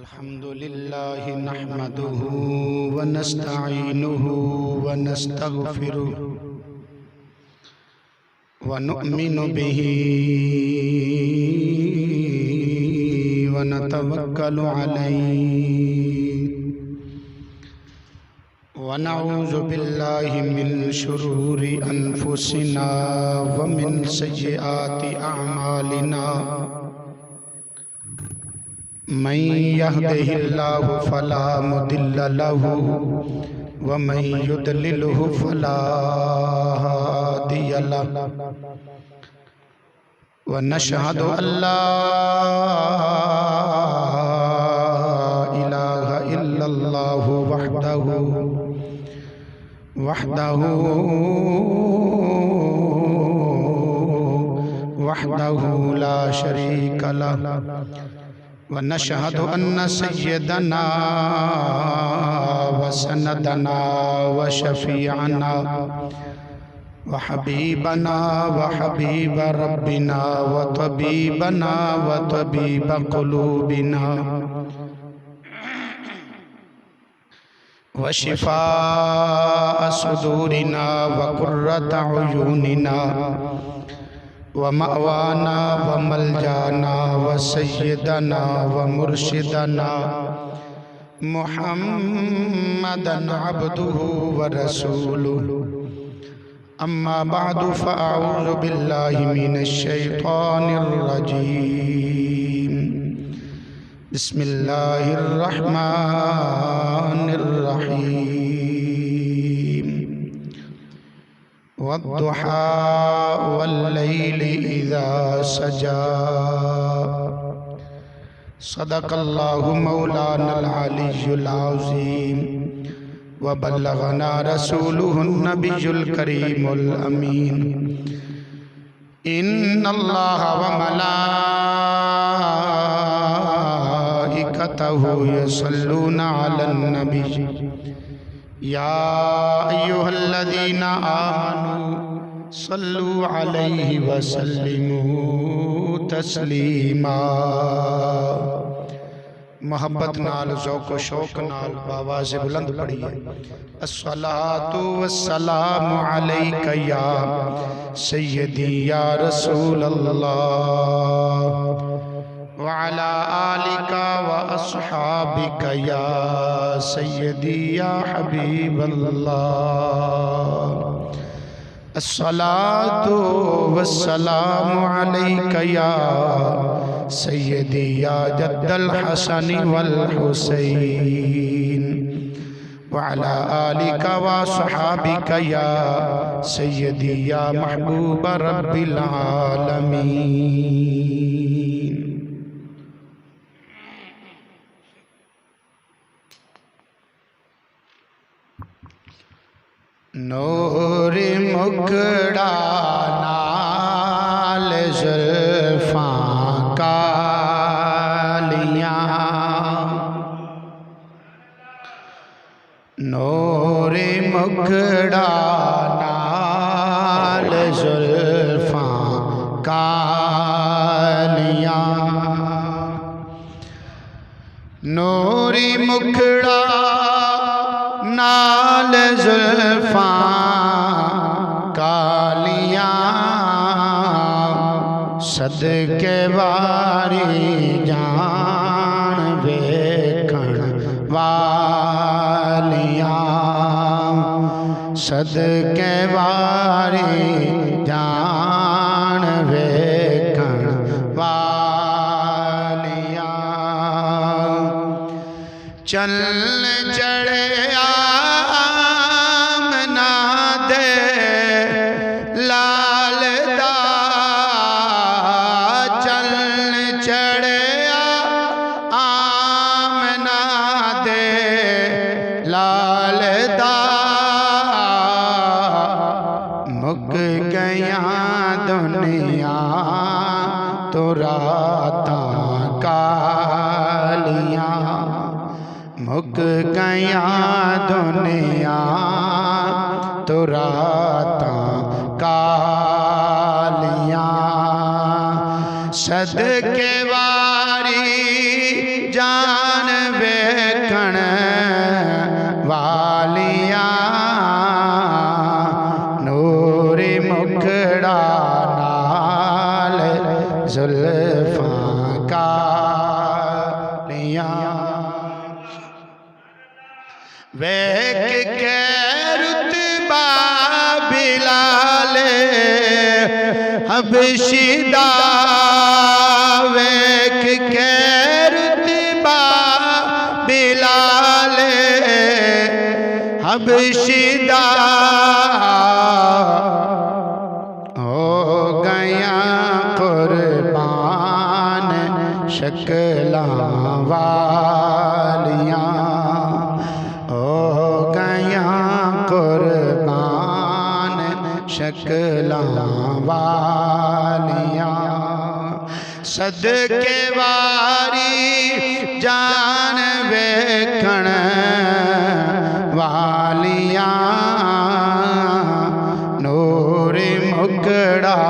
अल्हम्दुलिल्लाह नहमदुहु व नस्तईनुहु व नस्तगफिरुहु व नु'मिनु बिही व नतवक्कलु अलैहि व नऊज़ु बिल्लाहि मिन शुरूरि अनफुसिना व मिन सय्यिआति अअमालिना मन यहदिहिल्लाहु फला मुदिल्ल लहु व मन युद्लिलहु फला हादिय लहु व नशहदु अल्ला इलाहा इल्लल्लाहु वहदहु ला शरीक लहु व नशहदु अन्न सय्यदना व सनदना व शफीअना व हबीबना व हबीब रब्बिना व तबीबना व तबीब क़ुलूबिना व शिफाअ सुदूरिना व क़ुर्रत अयूनिना व मअवाना व मलजाना व सय्यदना व मुर्शिदना मुहम्मदन अब्दुहु व रसूलुहु अम्मा बअदु फ़अऊज़ु बिल्लाहि मिनश शैतानिर रजीम बिस्मिल्लाहिर रहमानिर रहीम वद्दुहा वल्लैलि इज़ा सजा सदक़ल्लाहु मौलानल अलिय्युल अज़ीम व बल्लगना रसूलुहुन नबियुल करीमुल अमीन इन्नल्लाहा व मलाइकतहु यसल्लूना अलन नबी या अय्युहल्लज़ीना आमनू सल्लु अलैहि व सल्लिमू तस्लीमा। मोहब्बत नाल ज़ौक़ शौक़ नाल आवाज़ बुलंद पढ़िए अस्सलातु वस्सलामु अलैका या सय्यदी या रसूल अल्लाह व अला आलिका व अस्हाबिका या सय्यदी या हबीब अल्लाह अस्सलातु वस्सलामु अलैका या सय्यदी या जद्दल हसन वल हुसैन व अला आलिका व अस्हाबिका या सय्यदी या महबूब रब्बिल आलमीन। नूरे मुखड़ा नाल ज़ुल्फ़ां कालियां नूरे मुखड़ा नाल ज़ुल्फ़ां कालियां नूरे मुखड़ा नाल ज़ुल्फ़ां कालियां सदके वारी जान वेखण वालियां सदके वारी जान वेखण वालियां चल चढ़े दुनिया तो रातां कालियां मुक गया दुनिया तो रातां कालियां सदके वारी जान जुल्फां कालियां वेख के रुतबा बिलाल हबशीदा वेख के रुतबा बिलाल हबशीदा हो गया कुर्बान शक्लां वालियां हो गया कुर्बान शक्लां वालियां सदके वारी जान वेखण वालियां नूर मुकड़ा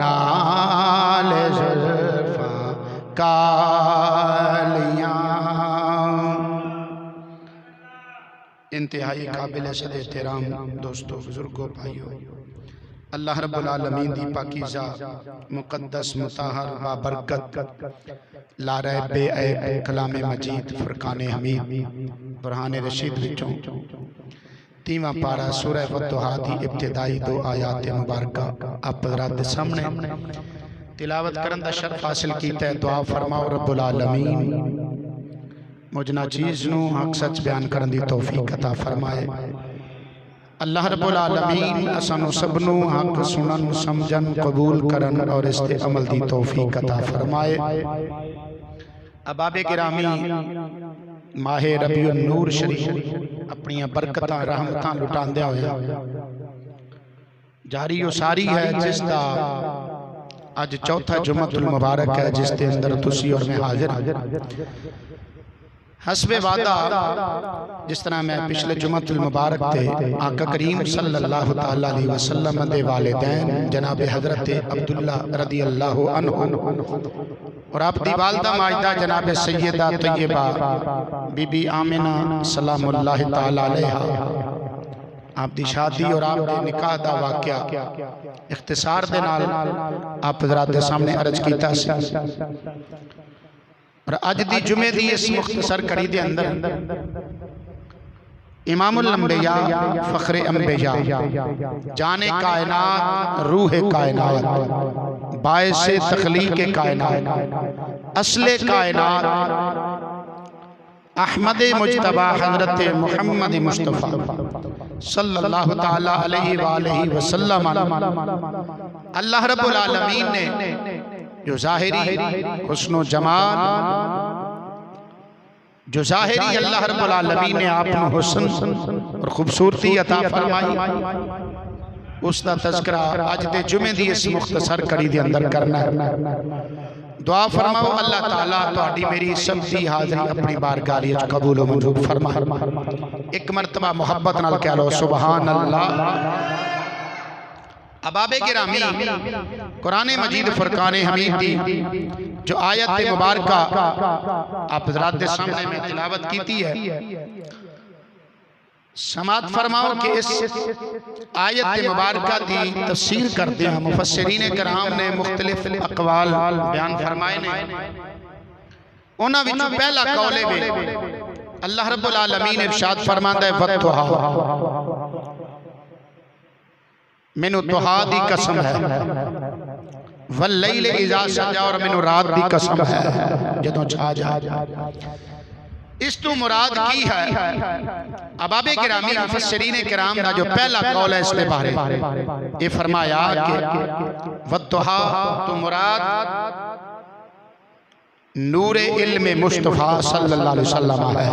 नाल जुल्फां कालियां। इंतहाई काबिल सद एहतराम दोस्तों, बुजुर्गों, भाइयों, अल्लाह रब्बुल आलमीन दी पाकीज़ा मुक़द्दस मुताहर बाबरकत लारे बेऐब कलाम मजीद फुरकान हमीद बुरहान रशीद विचों 30वां पारा सूरह वद्दुहा दी इब्तिदाई 2 आयात मुबारका आप हज़रात दे सामने तिलावत करन दा शर्फ हासिल कीता है। दुआ फरमाओ रब्बुल आलमीन मुझना चीज़ नू हक सच बयान करन दी तौफीक अता फरमाए। अल्लाह रब्बुल आलमीन असानू सबनू हक सुनन समझन कबूल करन और इस ते अमल दी तौफीक अता फरमाए। अबाबे गिरामी माहे रबीउन नूर शरीफ अपनी बरकतां रहमतां लुटांदे होए जारी उसारी है जिसका अज चौथा जुम्मतुल मुबारक है जिस दे अंदर तुसी और मैं हाजिर हसबे वादा जिस तरह मैं पिछले जुम्मतुल मुबारक थे आका करीम सल्लल्लाहु तआला अलैहि वसल्लम दे वालिदैन जनाब हजरत अब्दुल्ला रदी अल्लाह अन्हु और आप दी वालदा माजिदा जनाब सैयदा तैयबा बीबी आमिना सलामुल्लाह तआला अलैहा आप दी शादी और आप दे निकाह दा वाकया इख्तिसार दे नाल आप हजरात दे सामने अर्ज कीता सी। और अज दी जुमे दी इस मुख्तसर कड़ी दे अंदर इमामुल अंबिया फखरे अंबिया जाने कायनात रूह कायनात बायसे तखलीक कायनात असले कायनात अहमद मुज्तबा हजरत मुहम्मद मुस्तफ़ा सल्लल्लाहु ताला अलैहि वालैहि वसल्लम अल्लाह रब्बुल आलमीन ने जो ज़ाहिरी हुस्नो जमाल जो ज़ाहिरी अल्लाह रब्बुल आलमीन ने आपको हुस्न और खूबसूरती अता फरमाई उसका तज़किरा अज दे जुमे दी इस मुख्तसर कड़ी दे अंदर करना है। दुआ फरमाओ अल्लाह ताला तुहाडी मेरी सब दी हाज़री अपनी बारगाह विच कबूल व मंजूर फरमाए। एक मरतबा मुहब्बत नाल कह लो सुभान अल्लाह। अबाबे गिरामी कुरान मजीद फुरकान हमीद दी जो आयत मुबारका आप हज़रात दे सामने में तिलावत कीती है समात फरमाओ कि इस आयत मुबारका दी तफसीर करते हैं मुफस्सिरीन कराम ने मुख्तलिफ अक़वाल बयान फरमाए ने उन्हां विचों पहला कौल है अल्लाह रब्बुल आलमीन इरशाद फरमांदा है वत्तुहा मैनू तुहा दी कसम है वल्लैल इज़ा सजा और मैनू रात दी कसम है जदों छा जाए। इस तो मुराद की है अबाबे गिरामी मुफस्सिरीन किराम दा जो पहला कौल है इसके बारे ये फरमाया कि वत्तुहा तो मुराद नूर इल्म मुस्तफ़ा सल्लल्लाहु अलैहि वसल्लम है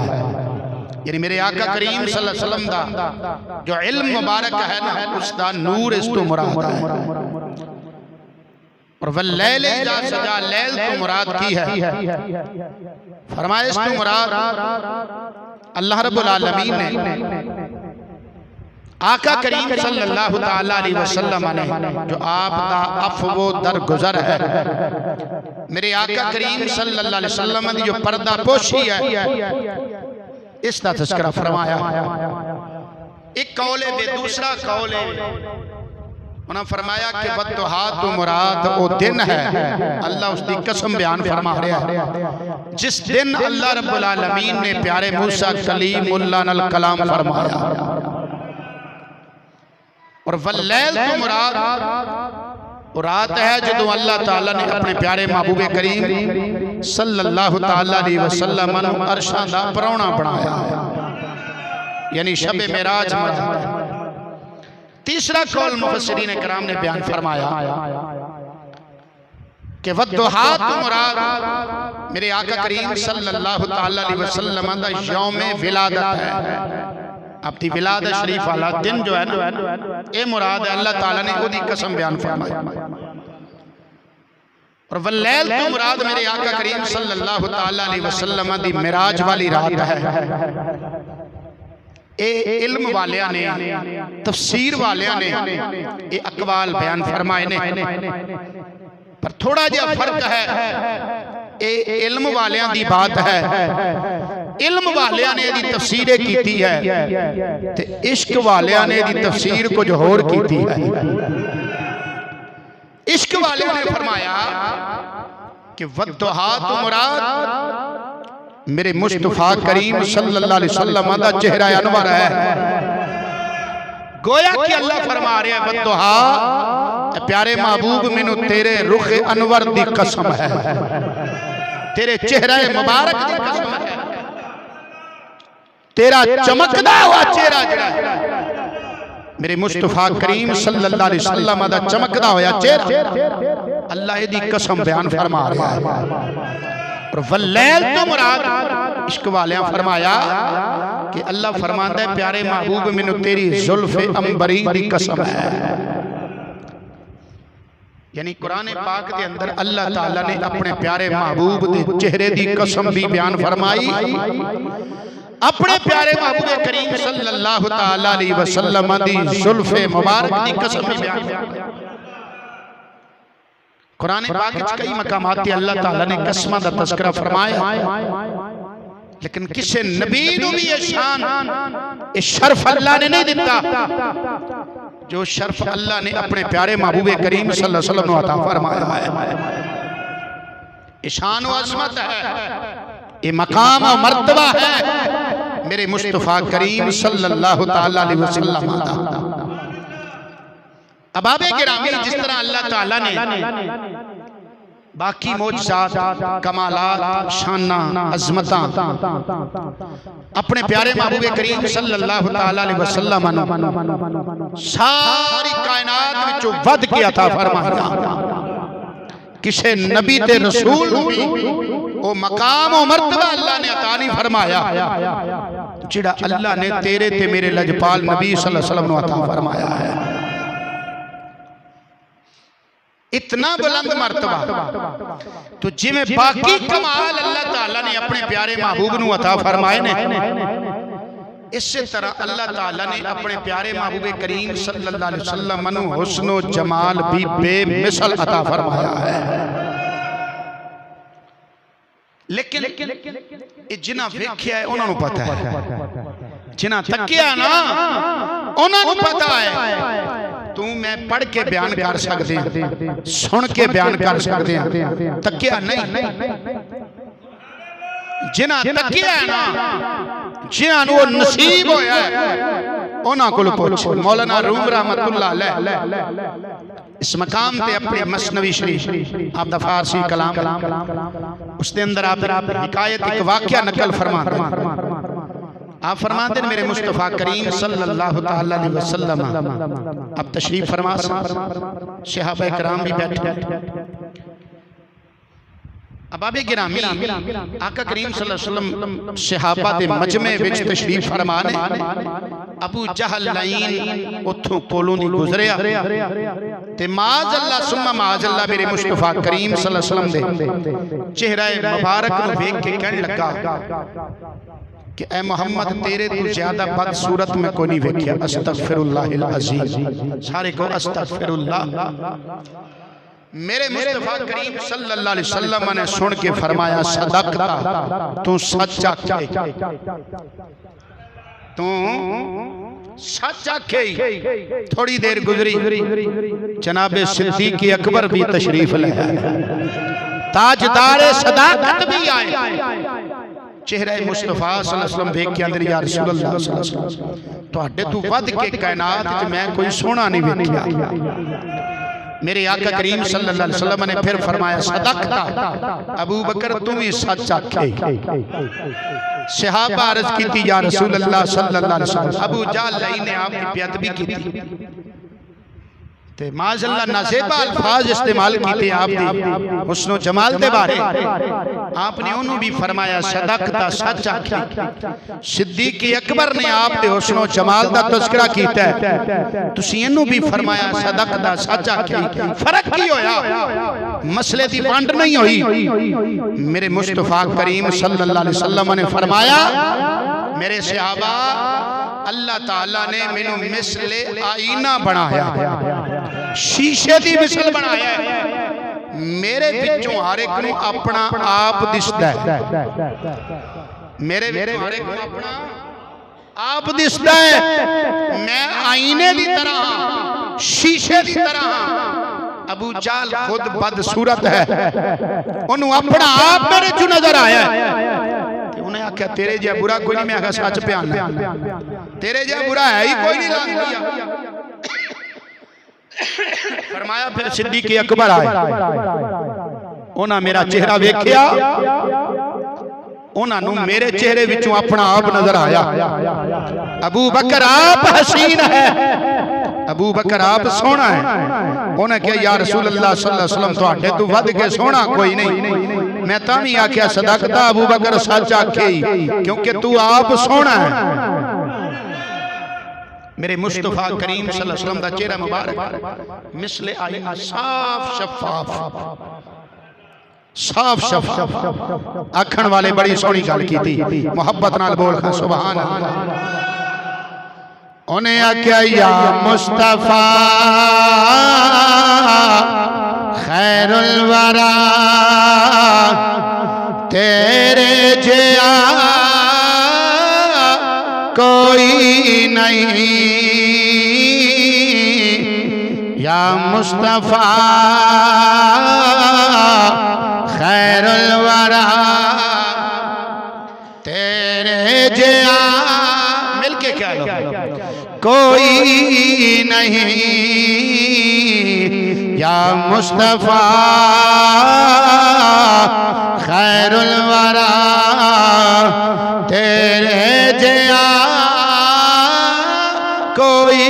यानी मेरे आका करीम सल्लल्लाहु अलैहि वसल्लम दा जो इल्म मुबारक है ना उसका नूर इस तो मुराद है। और वल्लैल इज़ा सजा लैल तो मुराद की है फरमाया इस तो मुराद अल्लाह रब्बुल आलमीन ने आका करीम सल्लल्लाहु ताला अलैहि वसल्लम ने जो आप दा अफ़्व दरगुज़र है मेरे आका करीम सल्लल्लाहु अलैहि वसल्लम दी जो पर्दा पोशी है इसका तज़किरा फरमाया। एक कौल है दूसरा कौल है उन्होंने फरमाया कि वद्दुहा तो मुराद वो दिन है, अल्लाह उसकी कसम बयान फरमा रहा है जिस दिन अल्लाह रब्बुल आलमीन ने प्यारे मूसा कलीमुल्लाह नल कलाम फरमाया। और वल्लैल तो मुराद रात है जो अल्लाह ताला ने अपने प्यारे महबूबे करीम सल्लल्लाहु ताला अलैहि वसल्लम नू अरशां दा परौना बनाया, यानी शब मेराज मनाया। तीसरा कौल मुफस्सिरीन किराम ने बयान फरमाया कि वद्दुहा तो मुराद मेरे आका करीम सल्लल्लाहु ताला अलैहि वसल्लम दा यौम विलादत है। अपनी विलादत शरीफ वाला दिन जो है ना, ये मुराद है, अल्लाह ताला ने उसकी कसम बयान फरमाई। और वल्लैल तो मुराद मेरे आका करीम सल्लल्लाहु ताला अलैहि वसल्लम दी मिराज वाली रात है। ए इल्म वालियां ने, तफसीर वालियां ने ये अकवाल बयान फरमाए ने, पर थोड़ा जिहा फर्क है। ए इल्म वालियां दी बात है, इल्म वालियां ने दी तफसीर कीती है ते इश्क वालियां ने दी तफसीर कुछ होर कीती है। इश्क वालियां ने फरमाया कि वद्दुहा तो मुराद मेरे मुस्तफा करीम सल्लल्लाहु अलैहि वसल्लम दा चेहरा अनवर है। गोया कि अल्लाह फरमा रहा है वद्दुहा प्यारे महबूब मैनू तेरे रुख अनवर दी कसम है, तेरे चेहरा मुबारक दी कसम है, तेरा चमकदा हुआ चेहरा जड़ा मेरे मुस्तफा करीम सल्लल्लाहु अलैहि वसल्लम दा चमकदा होया चेहरा अल्लाह दी कसम बयान फरमा रहा है। और वल्लैल तो मुराद इश्क वालियां फरमाया कि अल्लाह फरमाता है प्यारे महबूब मैनू तेरी जुल्फ़े अंबरी दी कसम है। यानी कुरान पाक के अंदर अल्लाह ताला ने अपने प्यारे महबूब दे चेहरे दी कसम भी बयान फरमाई, अपने प्यारे महबूब करीम सल्लल्लाहु ताला अलैहि वसल्लम दी जुल्फ़े मुबारक दी कसम भी बयान फरमाई। कुरान पाक में कई मकामात अल्लाह ताला ने कसमां दा तज़किरा फरमाया, लेकिन किसी नबी नू भी ये शान ये शर्फ अल्लाह ने नहीं दिता जो शर्फ अल्लाह ने अपने प्यारे महबूबे करीम सल्लल्लाहु अलैहि वसल्लम को अता फरमाया है। ये शान व अज़मत है, ये मकाम और मर्तबा है मेरे मुस्तफा करीम सल्लल्लाहु ताला अलैहि वसल्लम का। अबाबे गिरामी जिस तरह अल्लाह ताला ने बाकी मौजज़ात, कमालात, शाना, अज़मता अपने प्यारे महबूबे करीम सल्लल्लाहु ताला अलैहि वसल्लम ने सारी कायनात विचों वध के अता फरमाया, किसी नबी ते रसूल भी वो मकाम और मर्तबा अल्लाह ने अता नहीं फरमाया जिहड़ा अल्लाह ने तेरे ते मेरे लजपाल नबी सल्लल्लाहु अलैहि वसल्लम ने अता फरमाया है। इतना बुलंद मर्तबा तो जिवें बाकी कमाल अल्लाह ताला ने अपने प्यारे महबूब नू अता फरमाए ने, इसी तरह अल्लाह ताला ने अपने प्यारे महबूब करीम सल्लल्लाहु अलैहि वसल्लम नू हुस्न व जमाल भी बेमिसाल अता फरमाया है। लेकिन जिन्हां वेख्या है उन्हां नू पता है, जिन्हां तकिया ना उन्हां नू पता है। तू मैं पढ़ के बयान कर सकते हैं, सुन के बयान कर सकते हैं, तकिया नहीं। जिन्हां तकिया है ना, जिन्हां नू नसीब होया है उन्हां कोल पुछ। मौलाना रूम रहमतुल्लाह अलैह इस मकाम ते अपने मसनवी शरीफ आप दा फारसी कलाम उसके अंदर आप हिकायत एक वाकया नकल फरमाते हैं। आप फरमाते हैं मेरे मुस्तफा करीम सल्लल्लाहु ताला अलैहि वसल्लम अब तशरीफ फरमा, सहाबा किराम भी बैठे। अबाबे गिरामी आका करीम सल्लल्लाहु अलैहि वसल्लम सहाबा दे मजमे विच तशरीफ फरमा ने। अबू जहल लईन उथों कोलों दी गुजरिया ते माज अल्लाह सुम्मा माज अल्लाह मेरे मुस्तफा करीम सल्लल्लाहु अलैहि वसल्लम दे चेहरा मुबारक नूं वेख के कहने लगा कि ऐ मोहम्मद तेरे तो ज्यादा बदसूरत में कोई नहीं वेख्या। अस्तगफिरुल्लाहिल अज़ीम, सारे को अस्तगफिरुल्लाह। मेरे मुस्तफा करीम सल्लल्लाहु अलैहि वसल्लम ने सुन के फरमाया सदकता, तू सच आखे, तू सच आखे। थोड़ी देर गुजरी, जनाबे सिद्दीक अकबर भी तशरीफ ले आए, ताजदारे सदाकत भी आए। चेहरा मुस्तफा सल्लल्लाहु अलैहि वसल्लम देख के अंदर या रसूल अल्लाह सल्लल्लाहु अलैहि वसल्लम तुहाडे तू वध के कायनात च मैं कोई सोना नहीं वेखिया। मेरे आका करीम सल्लल्लाहु अलैहि वसल्लम ने फिर फरमाया सदकता अबू बकर तुम ही सच आखे। सहाबा अर्ज की या रसूल अल्लाह सल्लल्लाहु अलैहि वसल्लम अबू जहल ने आपकी बेअदबी की ते माज़अल्लाह नाज़ेबा अल्फाज इस्तेमाल कीते आप दी हुस्नो जमाल दे बारे। आपने उन्होंने भी फरमाया सदकता सच आखी। सिद्दीक अकबर ने आप दे हुस्नो जमाल दा तज़किरा कीता है, तुसी इन्हों भी फरमाया सदकता सच आखी। फर्क की होया? मसले दी वंड नहीं हुई। मेरे मुस्तफा करीम सल्लल्लाहु अलैहि वसल्लम ने फरमाया मेरे सहाबा अल्लाह ताला ने मैनू मिसले आईना बनाया, शीशे दी मिसल बनाया है। मेरे पिछों हर एक नू अपना आप दिसदा है, मेरे हर एक नू अपना आप दिसदा है। मैं आईने दी तरह, शीशे दी तरह। अबू जहल खुद बदसूरत है, उन्होंने अपना आप मेरे चो नजर आया। उन्हें आख्या तेरे जहा बुरा कोई नहीं। मैं आख्या सच प्यान तेरे जहा बुरा है ही कोई नहीं। फरमाया फिर सिद्दीक अकबर आए, उन्हें मेरा चेहरा वेख्या, उन्होंने मेरे चेहरे विचों अपना आप नजर आया। अबू बकर आप हसीन है, अबू बकर आप सोना है। उन्हें कहा या रसूल अल्लाह सल्लल्लाहु अलैहि वसल्लम तुहाडे तू वध के सोना कोई नहीं। मैं तावी आख्या सदकता अबू बकर सच आखे क्योंकि तू आप सोना है। मेरे मुस्तफा करीम सल्लल्लाहु अलैहि वसल्लम दा चेहरा मुबारक मिसले आईना साफ शफाफ, साफ शफाफ। आखण वाले बड़ी सोहनी गल कीती, मोहब्बत नाल बोल खां सुभान अल्लाह। उन्हें आख्या या मुस्तफा खैरुल वरा तेरे जिया कोई नहीं। या मुस्तफा खैरुल वरा तेरे जिया मिलके क्या लो कोई नहीं। या मुस्तफा खैरुल वरा तेरे जिया कोई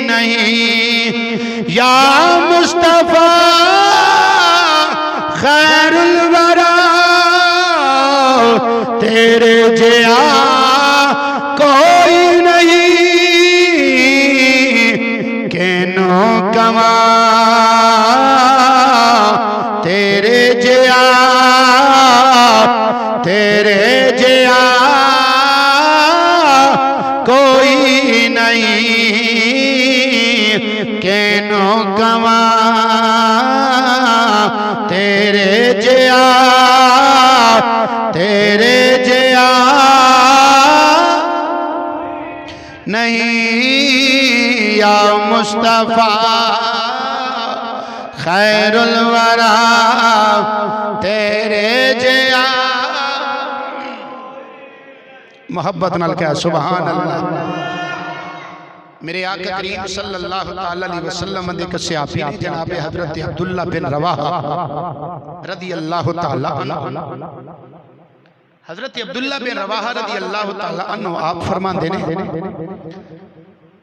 नहीं। या मुस्तफा खैरुल वरा तेरे जिया कोई नहीं। केनो कमा तेरे जिया, तेरे जिया कोई नहीं। केनो कमा तेरे जिया, तेरे जिया नहीं। या मुस्तफा खैरुल वरा तेरे जिया। मोहब्बत नाल क्या सुभान अल्लाह। मेरे आका करीम सल्लल्लाहु अलैहि वसल्लम दे सहाबी ने जनाब हजरत अब्दुल्ला बिन रवाहा रदी अल्लाह तआला अन्हु, हजरत अब्दुल्ला बिन रवाहा रदी अल्लाह तआला अन्हु आप फरमाते ने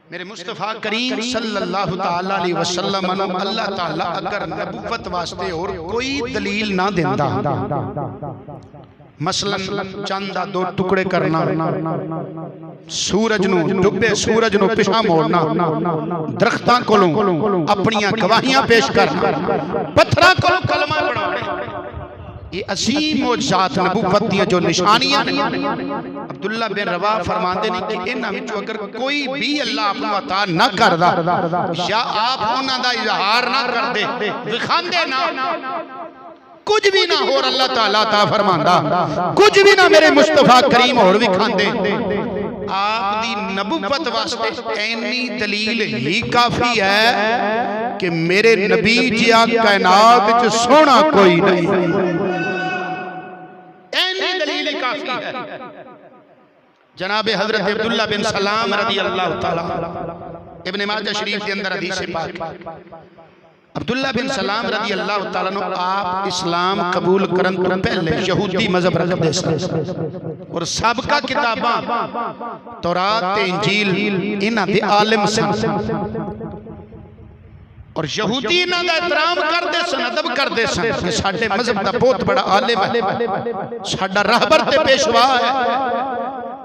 मेरे मुस्तफा करीम सल्लल्लाहु अलैहि वसल्लम अल्लाह ताला अगर नबुवत वास्ते और कोई दलील ना देंदा, मसलन चंद दा दो टुकड़े करना, सूरज नु डुबे सूरज नु पिछा मोड़ना, दरख्तां कोलों अपनियां गवाहियां पेश करना, पत्थरां कोलों कलमा पढ़ाने, ये असीम मौजज़ात नबुवत दी जो निशानियां ने। अब्दुल्ला बिन रवाह फरमाते हैं कि इन्हां विचों अगर कोई भी अल्लाह आपनू अता ना करदा या आप उन्हां दा इजहार ना करदे, विखांदे ना, कुछ भी ना होर अल्लाह ताला अता फरमांदा, कुछ भी ना मेरे मुस्तफा करीम होर विखांदे, आप दी नबुवत वास्ते ऐनी दलील ही काफी है कि मेरे नबी जिया कायनात च सोना कोई नहीं, ऐनी दलील काफी है। जनाब हजरत अब्दुल्ला बिन सलाम रदी अल्लाह ताला इब्न माजा शरीफ के अंदर हदीस पाक, अब्दुल्ला बिन सलाम रदी अल्लाह ताला नो आप इस्लाम कबूल करन तो पहले यहूदी मजहब रखते सन और सबका किताबां तौरात ते इंजील इन्हां दे आलिम सन और यहूदी इन्हां दा एहतराम करते सन, अदब करते सन कि साडे मजहब दा बहुत बड़ा आलिम है, साडा रहबर ते पेशवा है।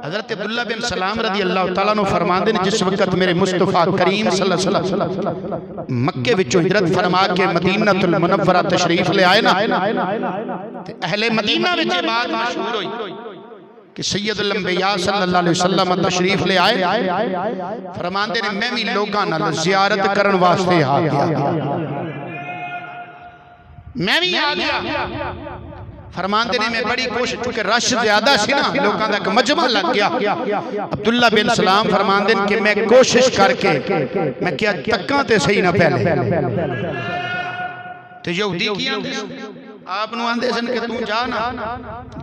हज़रत अब्दुल्ला बिन सलाम रदी अल्लाह ताला नो फरमांदे ने जिस वक्त मेरे मुस्तफा करीम सल्लल्लाहु अलैहि वसल्लम मक्के विचों हिजरत फरमा के मदीनतुल मुनव्वरा तशरीफ ले आए ना, ते अहले मदीना विच ये बात मशहूर हुई कि सैयदुल अंबिया सल्लल्लाहु अलैहि वसल्लम तशरीफ ले आए। फरमांदे ने मैं भी लोगां नाल ज़ियारत करन वास्ते आ गया, मैं भी आ गया। फरमांदे ने मैं बड़ी कोशिश, क्योंकि रश ज्यादा सी ना, लोगों का एक मजमा लग गया। अब्दुल्ला बिन सलाम फरमांदे कि मैं कोशिश करके मैं क्या तक्का ते सही ना पहले ते यहूदी की आप नु आंदे सन कि तू जा ना,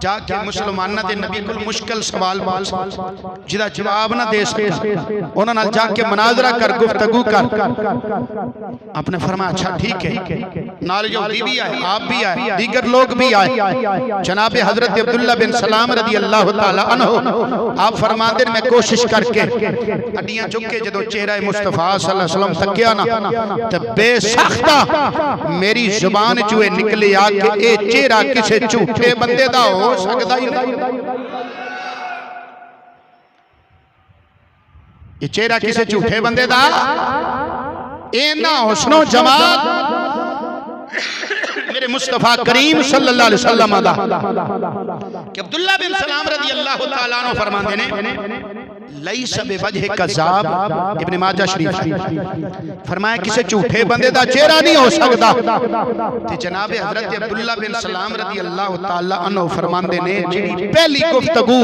जाके मुसलमानां दे नबी कोल मुश्किल सवाल पूछ जिदा जवाब ना दे सके, उन्हां नाल जाके मुनाजरा कर, गुफ्तगू कर। आपने फरमाया अच्छा ठीक है। नाल यहूदी भी आए, आप भी आए, दीगर लोग भी आए। जनाब हजरत अब्दुल्ला बिन सलाम रदी अल्लाह ताला अन्हु आप फरमाते मैं कोशिश करके हड्डियां चुक के जदों चेहरा मुस्तफा सल्लल्लाहु अलैहि वसल्लम तकिया ना ते बेसख्ता मेरी जुबान चो निकले आ के ये चेहरा किसी झूठे बंदे दा हो सकदा ही नहीं, ये चेहरा किसी झूठे बंदे दा इन्ना हुस्नो जमाल मेरे मुस्तफा करीम सल्लल्लाहु अलैहि वसल्लम दा कि अब्दुल्ला बिन सलाम रदी अल्लाह ताला अन्हु फरमांदे ने लैसा बिवजह कज़ाब, इब्न माजा शरीफ फरमाया किसी झूठे बंदे दा चेहरा नहीं हो सकदा। ते जनाब हजरत अब्दुल्ला बिन सलाम रदी अल्लाह ताला अन्हु फरमांदे ने जेड़ी पहली गुफ्तगू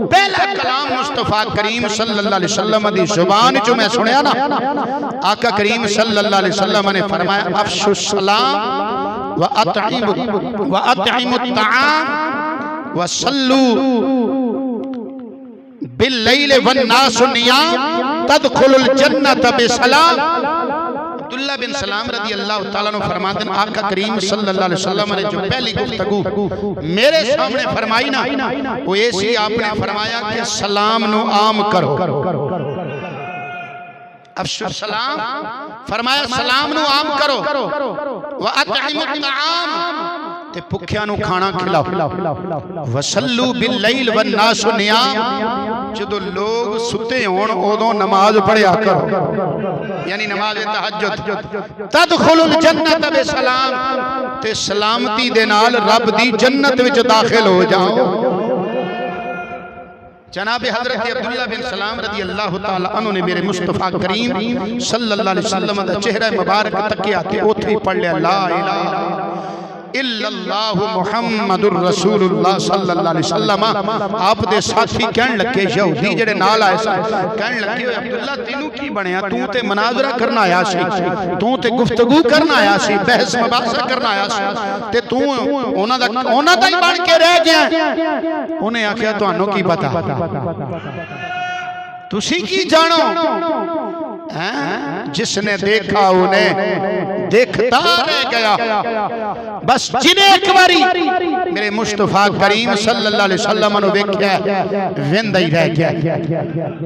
पहला कलाम मुस्तफा करीम सल्लल्लाहु अलैहि वसल्लम दी जुबान चो मैं सुनया ना, आका करीम सल्लल्लाहु अलैहि वसल्लम ने फरमाया अफशुस सलाम व अतइमुत तआम व सल्लू बिल्लैल वन्नासु नियाम तदखुलुल जन्नत बिसलाम। अब्दुल्ला बिन सलाम रदी अल्लाह ताला नु फरमाते हैं आका करीम सल्लल्लाहु अलैहि वसल्लम ने जो पहली गुफ्तगू मेरे सामने फरमाई ना, वो ऐसी आपने फरमाया कि सलाम नु आम करो। अफशुस सलाम फरमाया सलाम नु आम करो, व अतइमुत तआम ते भुखिया नु खाना खिलाओ, वसल्लू बिल्लैल वन्नासु नियाम जदों लोग सुते होण उदों नमाज पढ़िया करो, यानी नमाज तहज्जुद। तदखुलुल जन्नत बिसलाम ते सलामती दे नाल रब दी जन्नत विच दाखिल हो जाओ। जनाब हजरत अब्दुल्ला बिन सलाम रदी अल्लाह ताला अन्हु ने मेरे मुस्तफा करीम सल्लल्लाहु अलैहि वसल्लम दा चेहरा मुबारक तकिया ते ओथे ही पढ़ लिया ला इलाहा इल्लल्लाहु मुहम्मदुर रसूलुल्लाह सल्लल्लाहु अलैहि वसल्लम। आप दे साथी कहन लगे यहूदी जेड़े नाल आए सन कहन लगे अब्दुल्ला तेनू की बनया, तू ते मुनाजरा करना आया सी, तू ते गुफ्तगू करना आया सी, बहस मुबाहसा करना आया सी, ते तू ओना दा ही बन के रह गया। उन्हें आख्या तुहानू की पता, तुसी की जानो, जिसने देखा उन्हें देखता रह गया। बस जिन्हें एक बारी मेरे मुस्तफा करीम सल्लल्लाहु अलैहि वसल्लम नु वेख्या वेंदा ही रह गया।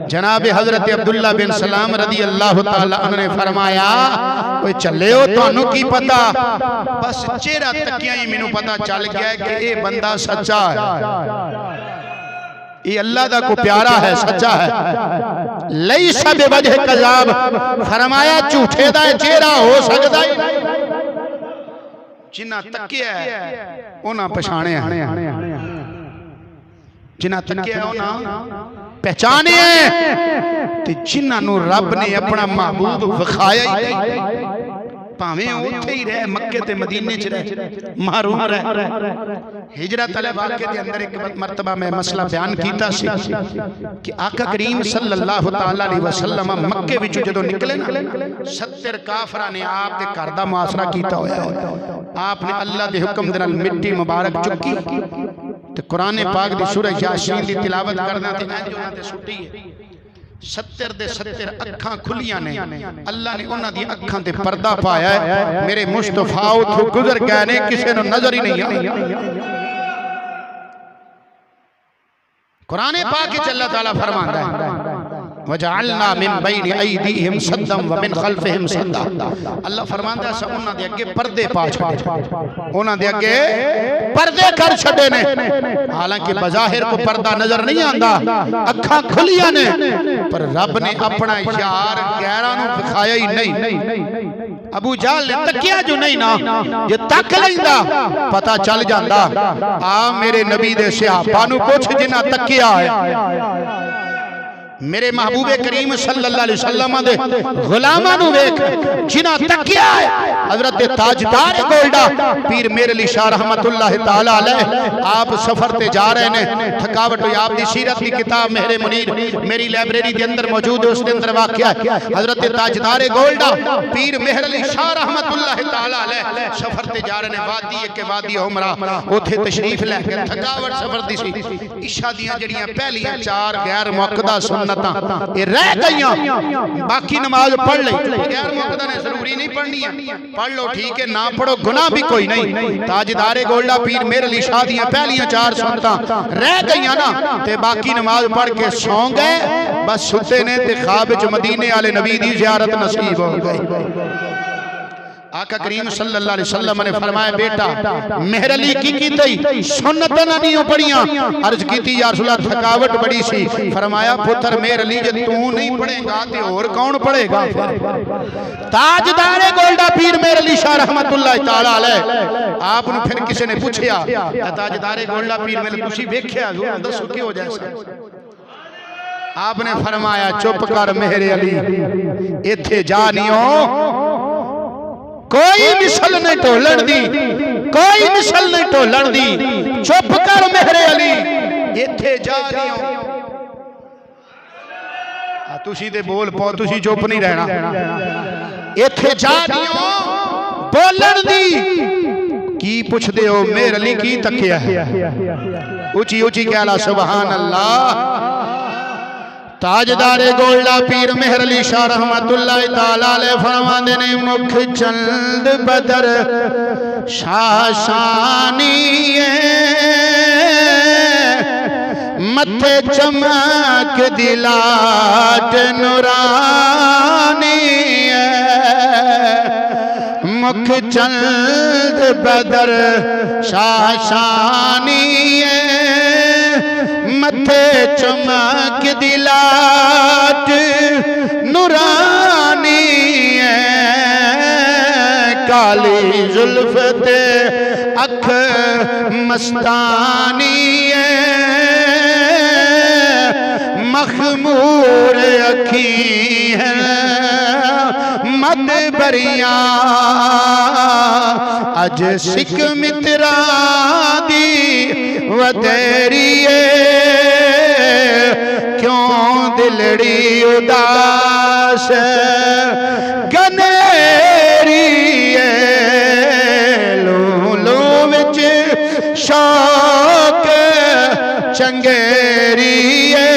जनाब हजरत अब्दुल्ला बिन सलाम रदी अल्लाह ताला अन्हु ने फरमाया ओए चलियो तुहानू की पता, बस चेहरा तकिया ही मैनू पता चल गया कि ये बंदा सच्चा है, ये अल्लाह दा को प्यारा है, सच्चा है। लैसा बिवजह कज़ाब फरमाया झूठे दा चेहरा हो सकदा ही नहीं। जिन्ना तकिया उन्हां पछाणिया, जिन्ना तकिया उन्हां पहचानिया, ते जिन्हां नूं रब ने अपना महबूब विखाया ही भावें उत्थे ही रह, मक्के ते मदीने च रह, महरूम रह। हिजरत वाले वाक़े दे अंदर एक मरतबा मैं मसला बयान कीता सी कि आका करीम सल्लल्लाहु तआला अलैहि वसल्लम मक्के विचों जदों निकले ना 70 काफरां ने आप दे घर दा मुआसरा कीता होया है। आपने अल्लाह दे हुक्म दे नाल मिट्टी मुबारक चुकी ते कुरान पाक दी सूरह यासीन दी तिलावत करना ते इंज उन्हां ते सुट्टी है। 70 दे 70 अखां खुलियां ने, अल्लाह ने उन्हां दी अखां ते पर्दा पाया है। मेरे मुस्तफा उथों गुजर गए ने, किसी नूं नजर ही नहीं आई। कुरान पाक के अल्लाह ताला फरमांदा है वजअलना मिन बैनि ऐदीहिम सद्दम व मिन खल्फिहिम सद्दा। अल्लाह फरमांदा है उन्हां दे अगे पर्दे पा छड़े, उन्हां दे अगे पर्दे कर छड़े ने। हालांकि बज़ाहिर को पर्दा नजर नहीं आंदा, अखां खुलियां ने, पर रब ने अपना यार गैरां नूं दिखाया ही नहीं। अबू जहल ने तकिया जो नहीं ना, जे तक लैंदा पता चल जांदा। आ मेरे नबी दे सहाबा नूं पुछ जिन्हां तकिया है। मेरे महबूबे करीम सल्लल्लाहु अलैहि वसल्लम दे गुलामां नूं वेख जिन्हां तकिया है। हजरत ताजदार गोल्डा पीर मेरे अली शाह रहमतुल्लाह तआला अलैह आप सफर ते जा रहे ने, थकावट हुई। आप दी सीरत की किताब मेहरे मुनीर मेरी लाइब्रेरी के अंदर मौजूद है, उसके अंदर वाक़या है हजरत ताजदार गोल्डा पीर मेहर अली शाह रहमतुल्लाह तआला अलैह सफर ते जा रहे ने। वादी के वादी उमरा उथे तशरीफ लेके थकावट सफर दी सी। इशा दियां जड़ियां पहलियां 4 गैर मुअक्कदा ये रह गईयां, बाकी नमाज पढ़ ली। गैर मुअक्कदा ने जरूरी नहीं पढ़नी है, पढ़ लो ठीक है, ना पढ़ो गुनाह भी कोई नहीं। ताजदारे गोल्डा पीर मेरे अली शाह दियां पहलियां 4 सुन्नतां रह गईयां ना, ते बाकी नमाज पढ़ के सौ गए। बस सुते ने ते ख्वाब विच मदीने वाले नबी दी ज़ियारत नसीब हो गई। आका करीम सल्लल्लाहु अलैहि वसल्लम ने फरमाया बेटा मेहर अली की तई सुन्नतां नहीं पढ़ियां। अर्ज की या रसूल अल्लाह थकावट बड़ी सी। फरमाया पुत्र मेहर अली जे तू नहीं पढ़ेगा ते और कौन पढ़ेगा। ताजदारे गोल्डा पीर मेहर अली शाह रहमतुल्लाह तआला अलैह आप नु फिर किसी ने पूछया ताजदारे गोल्डा पीर मेरे तुसी वेख्या दसो कि हो जैसा। आपने फरमाया चुप कर मेहर अली, इत्थे जा नहीं हो, कोई मिसल नहीं ढोलण दी, कोई मिसल नहीं ढोलण दी। चुप कर मेहरे अली, इत्थे जा रही हो। तुसी ते बोल पाओ, तुसी चुप नहीं रहना। इत्थे जा रही हो बोलण दी। की पुछदे हो मेहर अली की तकिया है? ऊंची ऊंची कहला सुभान अल्लाह। ताजदारे गोल्डा पीर मेहर अली शाह रहमतुल्लाह तआला अलैह फरमांदे ने मुख चंद बदर शाशानी मथे चमक दिलाट नूरानी मुख चंद बदर शाशानी मथे चमक दिलाट नूरानी काली जुल्फ ते अख मस्तानी मखमूर अखी है मद बरिया अज सिख मित्रा दी वतेरिए क्यों दिलड़ी उदास गनेरिए लू लू विच शौक चंगेरिए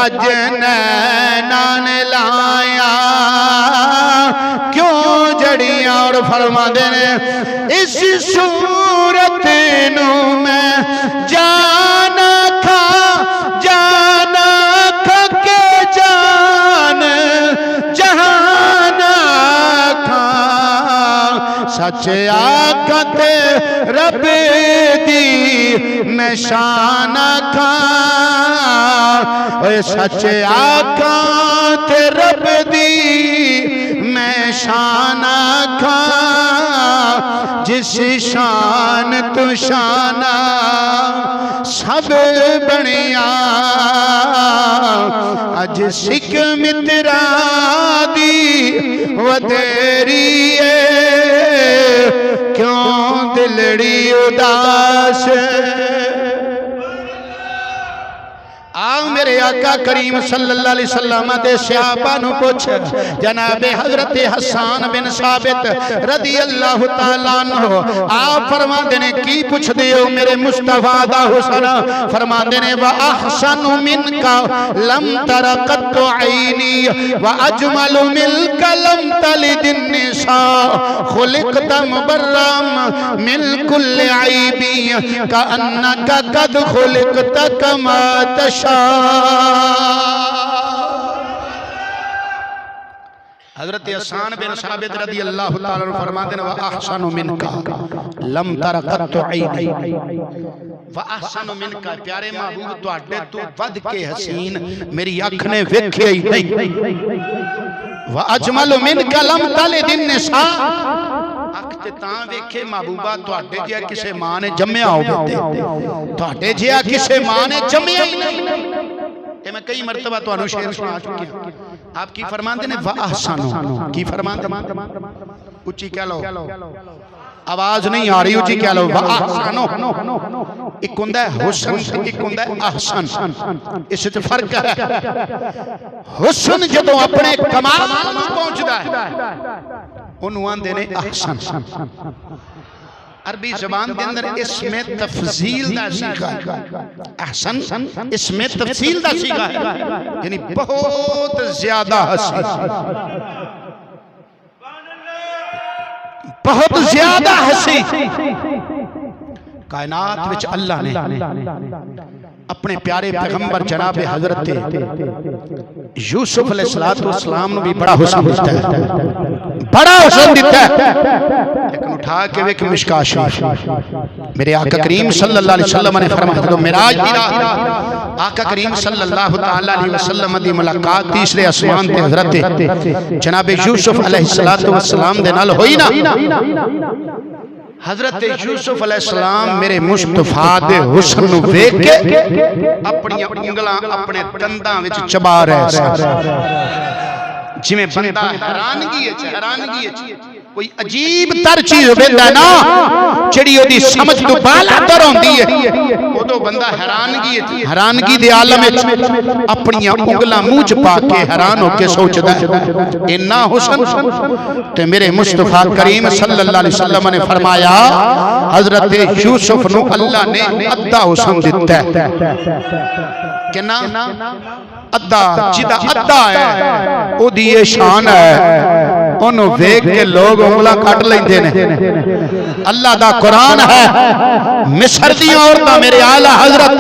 अज नैना ने लाया क्यों जड़ियां। और फरमाते ने इस सूरत नू मैं जाना खा के जान जहाना खा सच आका ते रब दी मैं शान खा सच आका ते रब दी मैं शान खा जिस शान तो शाना सब बनिया अज सिख मित्रा दी वधेरी क्यों दिलड़ी उदास। आओ मेरे आका करीम सल्लल्लाहु अलैहि वसल्लम दे सहाबा नु पूछ जनाब हजरत हसन बिन साबित रदी अल्लाह तआला अन्हु आप फरमाते ने की पूछदे हो मेरे मुस्तफा दा हुस्न। फरमाते ने व अहसनु मिनका लम तरा कत्तु ऐनी व अजमलु मिनका लम तलिद निसा खुलिकत मुबर्रम मिन कुल्li ऐबी कअन्नका कद खुलिकत कमा तशा। हजरत हसन बिन साबित रदी अल्लाह तआला अन्हु फरमाते हैं व अहसनु मिनका लम तरा कत्तु ऐनी व अहसनु मिनका प्यारे महबूब तुहाडे तू वध के हसीन मेरी अख ने वेखिया ही नहीं। व अजमलु मिनका लम तलिद निसा अख ते तां वेखे महबूबा तुहाडे जिहा किसे मां ने जम्मिया होवे तुहाडे जिहा किसे मां ने जम्मिया ही नहीं। मैं कई मरतबा तुहानू शेर सुना चुकी हूं। आप की फरमाते ने व अहसनु की फरमाते उच्ची कह लो आवाज नहीं आ रही उच्ची कह लो व अहसनु। एक हुंदा है हुस्न एक हुंदा है अहसन इस विच फर्क है। हुस्न जदों अपने कमाल नूं पहुंचदा है ओनू आंदे ने अहसन। अरबी ज़बान के अंदर इसमें तफसील दा सीगा अहसन इसमें तफसील दा सीगा है यानी बहुत ज्यादा हसी बहुत ज्यादा हसी। कायनात विच अल्लाह ने अपने प्यारे पैगंबर जनाब हजरत यूसुफ अलैहिस्सलाम ने भी बड़ा हुस्न दिता है बड़ा हुस्न दिता है। लेकिन उठा के वेख मिशकात शरीफ मेरे आका करीम सल्लल्लाहु अलैहि वसल्लम ने फरमाया तो मिराज दी रात आका करीम सल्लल्लाहु तआला अलैहि वसल्लम दी मुलाकात तीसरे आसमान ते हजरत जनाब यूसुफ अलैहिस्सलाम दे नाल होई ना। हजरत यूसुफ अलैहिस्सलाम मेरे मुस्तफा दे हुस्न नूं वेख के अपनी उंगलां अपने दंदां विच चबा रहे सन जिवें बंदा हैरानगी कोई अजीब तर चीज वेंदा ना जिहड़ी ओदी समझ तो बाहर तर होंदी है उदों बंदा हैरानगी दे आलम विच अपनी उंगलां मुंह च पा के हैरान होके सोचदा है इन्ना हुस्न। ते मेरे मुस्तफा करीम सल्लल्लाहु अलैहि वसल्लम ने फरमाया हजरत यूसुफ नूं अल्लाह ने अद्धा हुस्न दिता है। कितना अद्धा जिदा अद्धा है ओदी ये शान है ओनू वेख के लोग उंगलां कट लेंदे ने। अल्लाह दा कुरान है मिस्र दी औरतां मेरे आला हजरत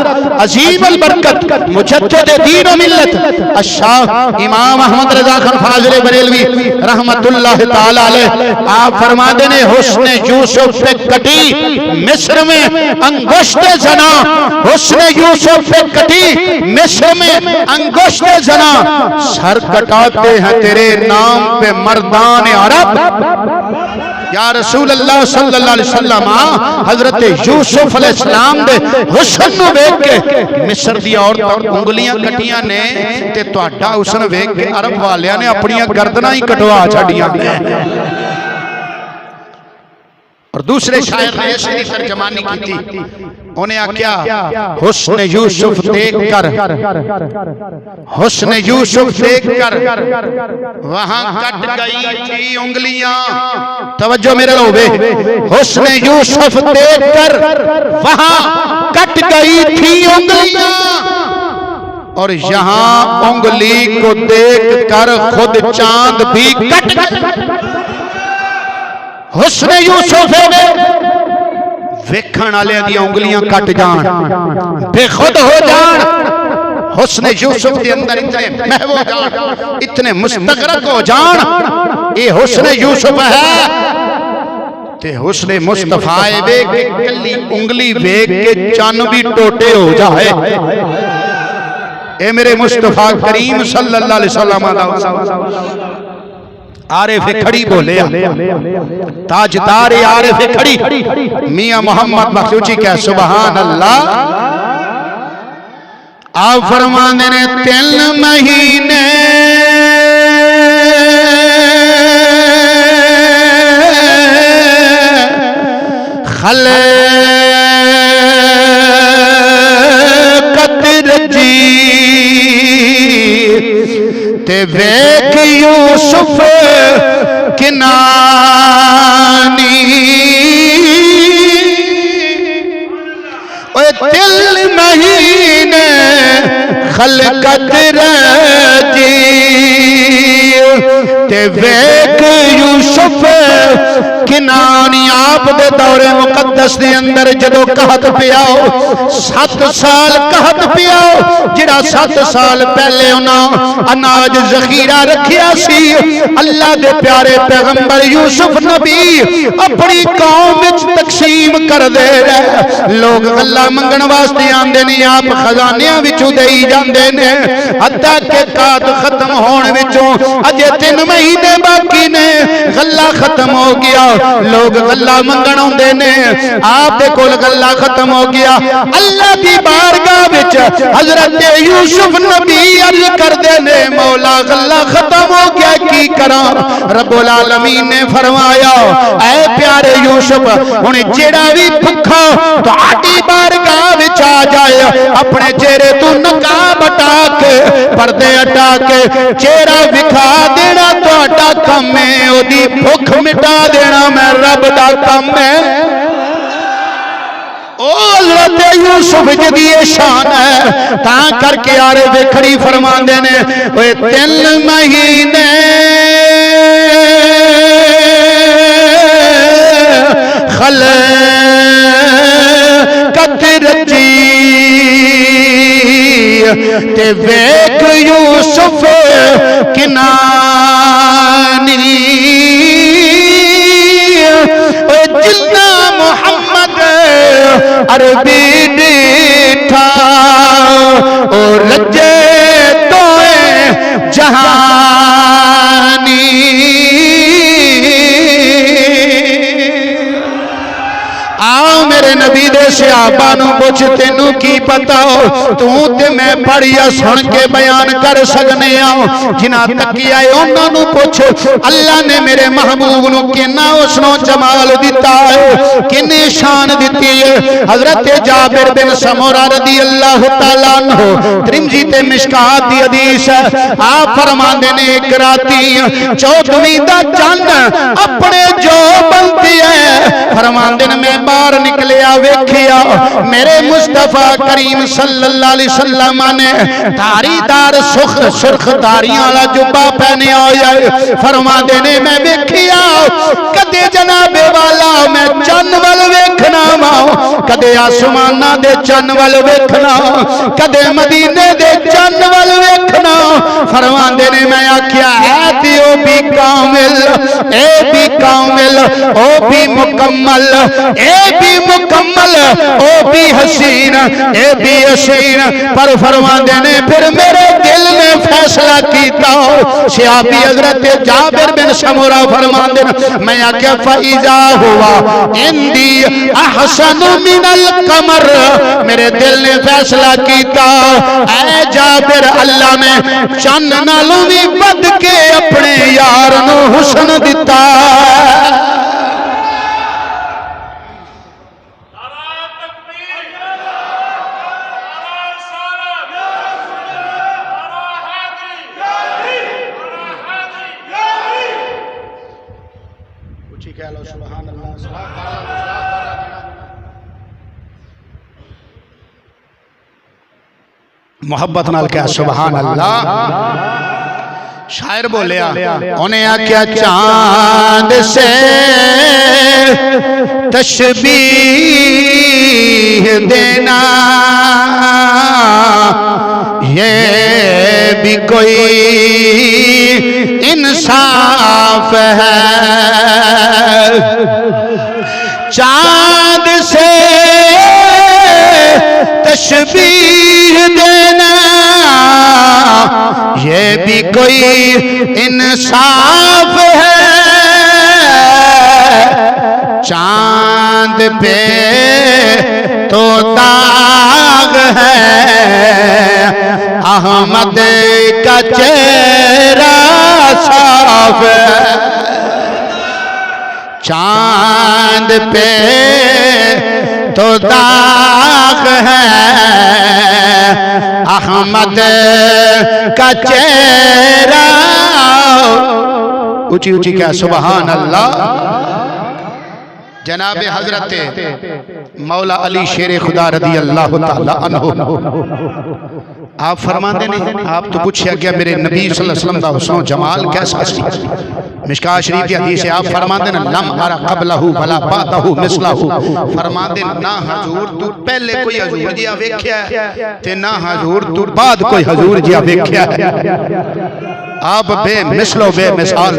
अजीम अल बरकत मुजद्दिद दीन व मिल्लत अशाह इमाम अहमद रजा खान फाजिल बरेलवी रहमतुल्लाह तआला अलैह आप फरमाते ने हुस्न यूसुफ पे कटी मिस्र में अंगुष्ठ जना हुस्न यूसुफ पे कटी मिस्र में अंगुष्ठ जना सर कटाते हैं तेरे नाम पे मर्दान अरब। या रसूल अल्लाह सल्लल्लाहु अलैहि वसल्लम हजरत यूसुफ अलैहिस्सलाम दे हुस्न नु वेख के मिस्र दी औरतां उंगलियां कटियां ने ते तुहाडा हुस्न वेख के अरब वालियां ने अपनी गर्दनां ही कटवा छड़ियां ने। और दूसरे शायर ने ऐसी तर्जमानी की थी उन्हें आख्या हुस्न यूसुफ देखकर हुस्न यूसुफ देखकर वहां कट गई थी उंगलियां। तवज्जो मेरे लोगे हुस्न यूसुफ देखकर वहां कट गई थी उंगलियां और यहाँ उंगली को देखकर खुद चांद भी कट गया। हुस्न यूसुफ वेखण वाले दी उंगलियां कट जान बेखुद हो जान। हुस्न यूसुफ के अंदर इतने महव हो जान इतने मुस्तगरक हो जान ये हुस्न यूसुफ है। ते हुस्न मुस्तफा वेख के कल्ली उंगली वेख के चन्न भी टोटे हो जाए। ए मेरे मुस्तफा करीम सल्लल्लाहु अलैहि वसल्लम आरिफ खड़ी बोले ताजदार आरिफ खड़ी मियां मोहम्मद बख्शूची क्या सुभान अल्लाह। आप फरमाते ने 3 महीने खलकत रजी ते वेख यूसुफ किनानी 3 महीने खलकत रजी ते वेख यूसुफ किनानी। आप दे दौरे मुकद्दस दे अंदर जदों कहत पियाओ 7 साल कहत पियाओ जिहड़ा 7 साल पहले उन्हां अनाज जखीरा रखिया सी अल्लाह दे प्यारे पैगंबर यूसुफ नबी अपनी कौम विच तकसीम कर दे रहे। लोग गल्ला मंगण वास्ते आंदे ने आप खजानियां विचों देई जांदे ने हत्ता के कात खत्म होण विचों अजे 3 महीने बाकी ने गल्ला खत्म हो गया। लोग गल्ला मंगण आउंदे ने आप दे कोल गल्ला खत्म हो गया। अल्लाह दी बारगाह विच हजरत यूसुफ नबी अर्ज करदे ने मौला गल्ला खत्म हो गया की करां। रब्बुल आलमीन ने फरमाया ऐ प्यारे यूसुफ हुण जेड़ा भी भुखा तुहाडी बारगाह विच आ जाए अपने चेहरे तू नकाब हटा के पर्दे हटा के चेहरा विखा देना तुहाडा काम है। ओदी भुख मिटा देना मैं रब दा काम है। ओ हज़रत यूसुफ जी शान है ता करके आरे वेखड़ी फरमांदे ने ओए 3 महीने खलकत रजी ते वेख यूसुफ किनानी। जिन्ना मोहम्मद अरबी डीठा और रजे तो जहानी। आओ मेरे नबी दे सहाबा नू पुछ तेनू की पता हो तू ते मैं पढ़िया सुन के बयान कर सकने आओ जिन्हां तकिया है उन्हां नू पुछ अल्लाह ने मेरे महबूब नू किन्ना उसनों जमाल दिता है किन्नी शान दिती है। हजरत जाबिर बिन समूरा रदी अल्लाह तआला अन्हु तिरमिज़ी ते मिशकात दी हदीस है। आप फरमांदे ने एक राती 14वीं दा चंद अपने जो बनती है फरमांदे ने मैं बाहर निकलिया वेखिया मेरे मुस्तफा करीम सल्लल्लाहु अलैहि वसल्लम ने धारीदार सुर्ख धारियां वाला जुब्बा पहने होया फरमांदे ने मैं वेखिया कदे जनाबे वाला मैं चन्न वल वेखना वा कदे आसमाना दे चन्न वल वेखना कदे मदीने दे चन्न वल वेखना। फरमांदे ने मैं आख्या है ते ओ भी कामिल ए भी कामिल ओ भी मुकम्मल ए भी मुकम्मल ओ भी हसीन ए भी हसीन। पर फरमांदे ने फिर मेरे दिल ने फैसला किया सहाबी हजरत जाबिर बिन समूरा फरमांदे मैं आख्या फइजा हुआ इंदी अहसन मिनल कमर मेरे दिल ने फैसला किया ऐ जाबिर अल्लाह ने चन्न नालों भी बद के अपने यार नू हुस्न दिता। मोहब्बत नाल क्या सुभान अल्लाह। शायर बोलिया उन्हें आख्या चांद से तशबीह देना ये भी कोई इंसाफ है। चांद से तशबीह देना ये भी कोई इंसाफ है, चांद पे तो दाग है, अहमद का चेहरा साफ है। चांद पे तो दाग है, अहमद का चेहरा। ऊंची ऊंची क्या सुभान अल्लाह। जनाबे हजरत मौला अली शेर खुदा रदी अल्लाह ताला अन्हु आप फरमाते नहीं, आप तो पूछा गया मेरे नबी सल्लल्लाहु अलैहि वसल्लम दा हुस्न जमाल कैसा सी। मिशकात शरीफ की हदीस है, आप फरमाते ना लम अरा क़ब्लहु वला बादहु मिसलहु। फरमाते ना हजूर तू पहले कोई हजूर जिया वेख्या ते ना हजूर तू बाद कोई हजूर जिया वेख्या है। आप बेमिसलो बेमिसाल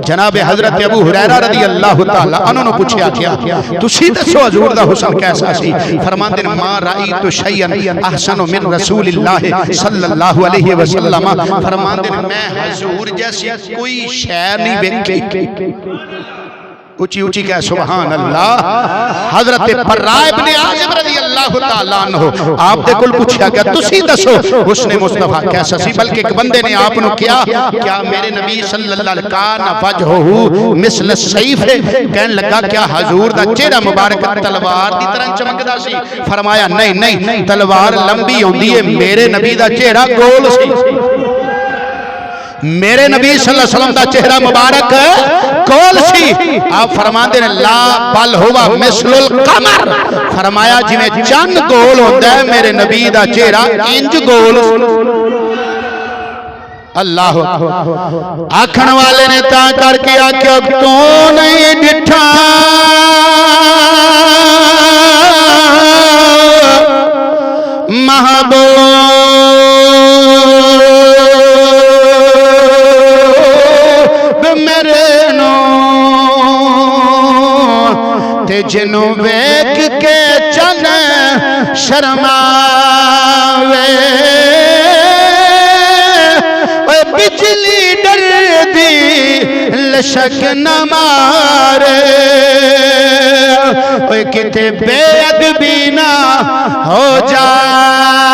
जनाब हजरत अबू हुरैरा रदी अल्लाह ताला अन्हु पूछया क्या तुसी दसो हजूर दा हुस्न कैसा सी। फरमाते हैं मा राईतु शैयन अहसनु मिन रसूलिल्लाह सल्लल्लाहु अलैहि वसल्लम। फरमाते हैं मैं हजूर जैसी कोई शै नहीं देखी। ऊंची ऊंची क्या सुभान अल्लाह। हजरत बर्रा इब्ने आज़िब रज़ी अल्लाह ताला अन्हु आप दे कोल पूछया गया तुसी दसो हुस्न मुस्तफा कैसा सी। बल्कि एक बंदे ने आप नु क्या मेरे नबी सल्लल्लाहु अलैहि वसल्लम वजहु मिसल सैफ कहने लगा क्या हजूर दा चेहरा मुबारक तलवार दी तरह चमकदा सी। फरमाया नहीं नहीं तलवार लंबी होंदी है, मेरे नबी दा चेहरा गोल सी। मेरे नबी सल्लल्लाहु अलैहि वसल्लम दा चेहरा मुबारक गोल सी। आप फरमाते हैं ला बल हुवा मिसलुल कमर। फरमाया जिवें चंद गोल होता है मेरे नबी दा चेहरा इंज गोल। अल्लाह आखण वाले ने ता करके आख्या तू नहीं डिठा महबूब मेरे नो ते जिन्नू वेख के चन शर्मावे। बिजली डर दी लशक न मारे, किते बेअदबी ना हो जावे।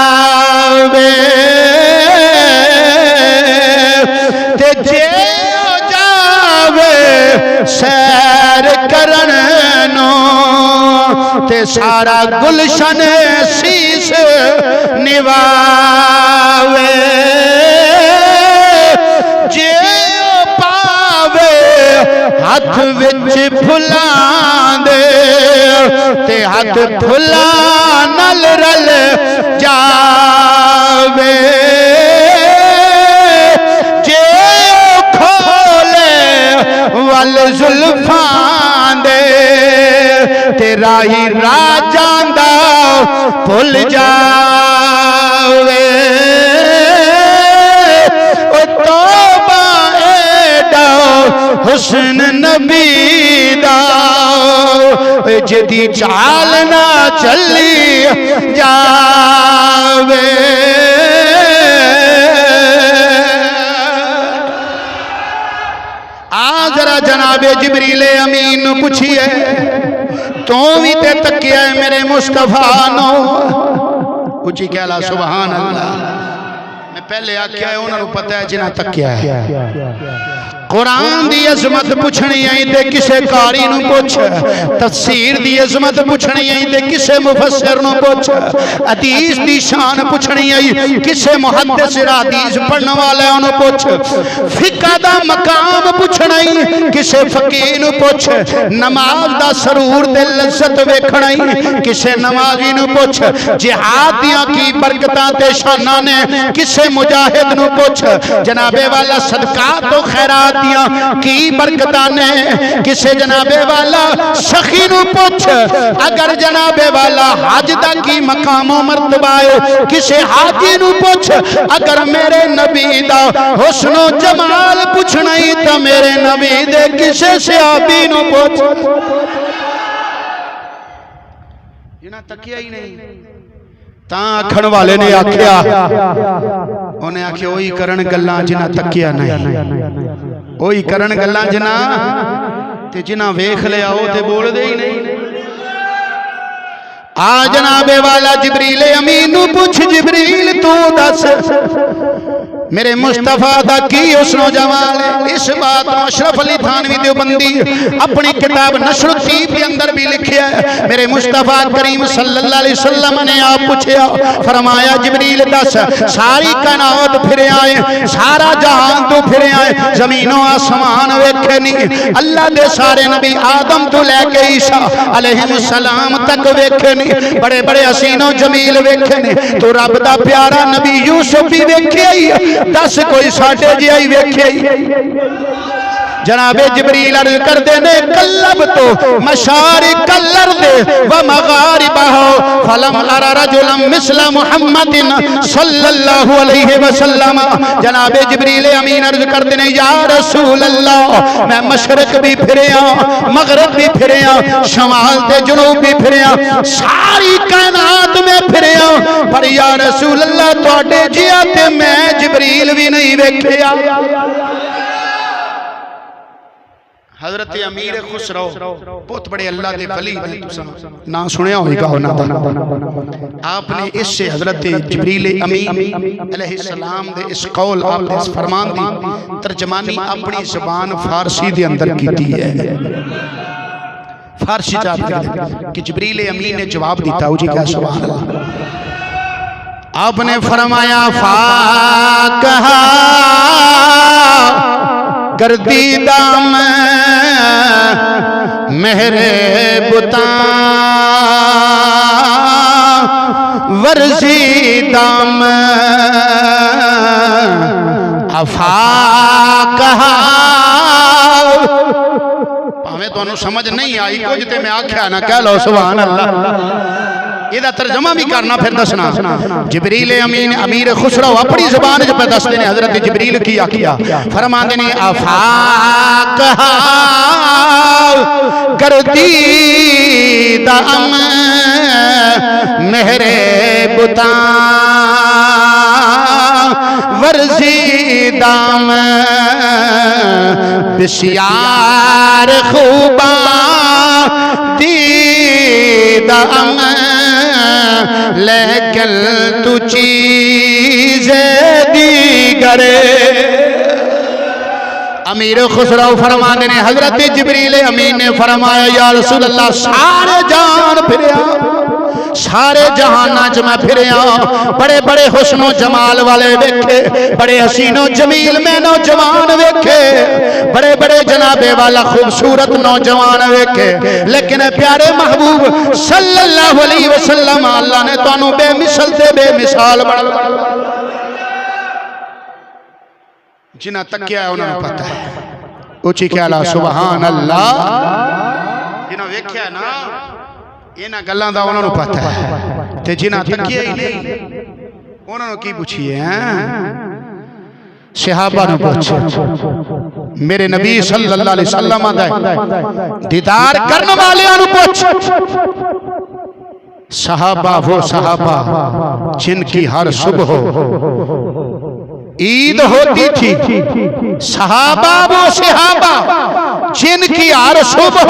ते जे हो जावे सैर करन नो ते सारा गुलशन शीश निवावे। जे पावे हाथ विच फुलां दे ते हाथ फुला नल रल जावे। जे खोले वल जुल्फां दे ते राही राजां दा भुल जावे। हुस्न नबी दा जिदी चाल ना चली जावे। आ जरा जनाबे जिब्रील अमीन पूछिए तू भी ते तकिया मेरे मुस्तफा नो। ऊंची कहला सुभान अल्लाह। मैं पहले आख्या उन्होंने पता है जिन्हें तकिया है। कुरान दी अजमत पुछनी आई ते किसे कारी नू पुछ, तफसीर दी अजमत पुछनी आई ते किसे मुफस्सिर नू पुछ, हदीस दी शान पुछनी आई किसे मुहद्दिस हदीस पढ़ने वाले नू पुछ, फिक़ह दा मकाम पुछना आई किसे फकीह नू पुछ, नमाज दा सरूर ते लज्जत वेखना आई किसे नमाजी नू पुछ, जिहाद दियां की बरकतां ते शानां ने किसे मुजाहिद नू पुछ, जनाबे वाला सदकात तो खैरात की बरकतां ने किसे जनाबे वाला सखी नू पुछ, अगर जनाबे वाला हज दा की मकाम मर्तबा है किसे हाजी नू पुछ, अगर मेरे नबी दा हुस्न जमाल पुछना ही तो मेरे नबी दे किसे सहाबी नू पुछ। जिन्हां तकिया ही नहीं ता आखण वाले ने आख्या उन्हें आखे ओही करन गल्लां जिन्हां तकिया नहीं, ओही करन गल्लां जिन्हां वेख लिया वो ते बोलदे ही नहीं। आ जनाबे वाला जिबरील अमीन नू पूछ, जिबरील तू दस मेरे मुस्तफा दा की हुस्न जमाल है। इस बात को अशरफ अली थानवी देवबंदी अपनी किताब नशर तीब के अंदर भी लिखा है। मेरे मुस्तफा करीम सल्लल्लाहु अलैहि वसल्लम ने आप पूछया, फरमाया जिबरील दस सारी कायनात फिर आए, सारा जहान तू फिर आए, जमीनों आसमान वेखे नहीं, अल्लाह दे सारे नबी आदम तो लेके ईसा अलैहिस्सलाम तक वेखे नहीं, बड़े बड़े हसीनो जमील वेखे ने, तो रब दा प्यारा नबी यूसुफ भी वेखे ही, दस कोई साढ़े जिहा ही वेखे ही। जनाबे जिबरील अर्ज करते ने कल्लब तो मशारिक अर्द व मगारिबहा फलम अरा रजुलन मिस्ल मुहम्मदिन सल्लल्लाहु अलैहि वसल्लम। जनाबे जिबरील अमीन अर्ज करते ने या रसूल अल्लाह मैं मशरक भी फिरया, मगरब भी फिरया, शमाल ते जुनूब भी फिरया, सारी कायनात में फिरया, पर या रसूल अल्लाह तुहाडे जिहा ते मैं जिबरील भी नहीं वेखिया। हजरत अमीर खुसरो बहुत बड़े अल्लाह के वली ने, ना सुनिया होगा उन्होंने। आपने इससे हजरत जिबरील अमीन अलैहिस्सलाम दे इस कौल आप दे इस फरमान दी तर्जमानी अपनी ज़बान फारसी दे अंदर की है। फारसी चाहते कि जिबरील अमीन ने जवाब दिता हो जी क्या सुभान अल्लाह। आपने फरमाया फाकहा गर्दीदा मेरे बुता वर्जीदा अफाकहा। भावें तुहानू समझ नहीं आई कुछ ते मैं आख्या ना कह लो सुभान अल्लाह। इहदा तर्जमा भी करना फिर दसना। जिबरील अमीन अमीर खुसरो अपनी जुबान च पे दसदे ने हजरत जिबरील की आखिया, फरमांदे ने अफाकहा गर्दीदा मेरे बुता वर्जीदा बिस्यार खूबा दीदा लेकिन तू चीज़ दीगर। अमीर खुसरो फरमाते ने हजरत जिबरील अमीन ने फरमाया या रसूल अल्लाह सारे जान फिरया, सारे जहाना च मैं फिरया, बड़े बड़े हुस्नो जमाल वाले वेखे, बड़े हसीनो जमील में नौजवान वेखे, बड़े बड़े जनाबे वाला खूबसूरत नौजवान वेखे, लेकिन प्यारे महबूब सल्लल्लाहु अलैहि वसल्लम अल्लाह ने तुहानू बेमिसल ते बेमिसाल बना जिन्हें तकिया उन्होंने पता है। उची ख्याला सुभान अल्लाह। जिन्हें वेख्या ना इन्हां गल्लां दा उन्होंने पता है, ते जिन्हें तकिया ही नहीं उन्होंने की पूछिए सहाबा ने पूछे मेरे नबी सल्लल्लाहु अलैहि वसल्लम दा दीदार करने वालियां नु पूछ। सहाबा वो सहाबा जिनकी हर सुबह ईद होती थी, सहाबा वो सहाबा जिनकी हर सुबह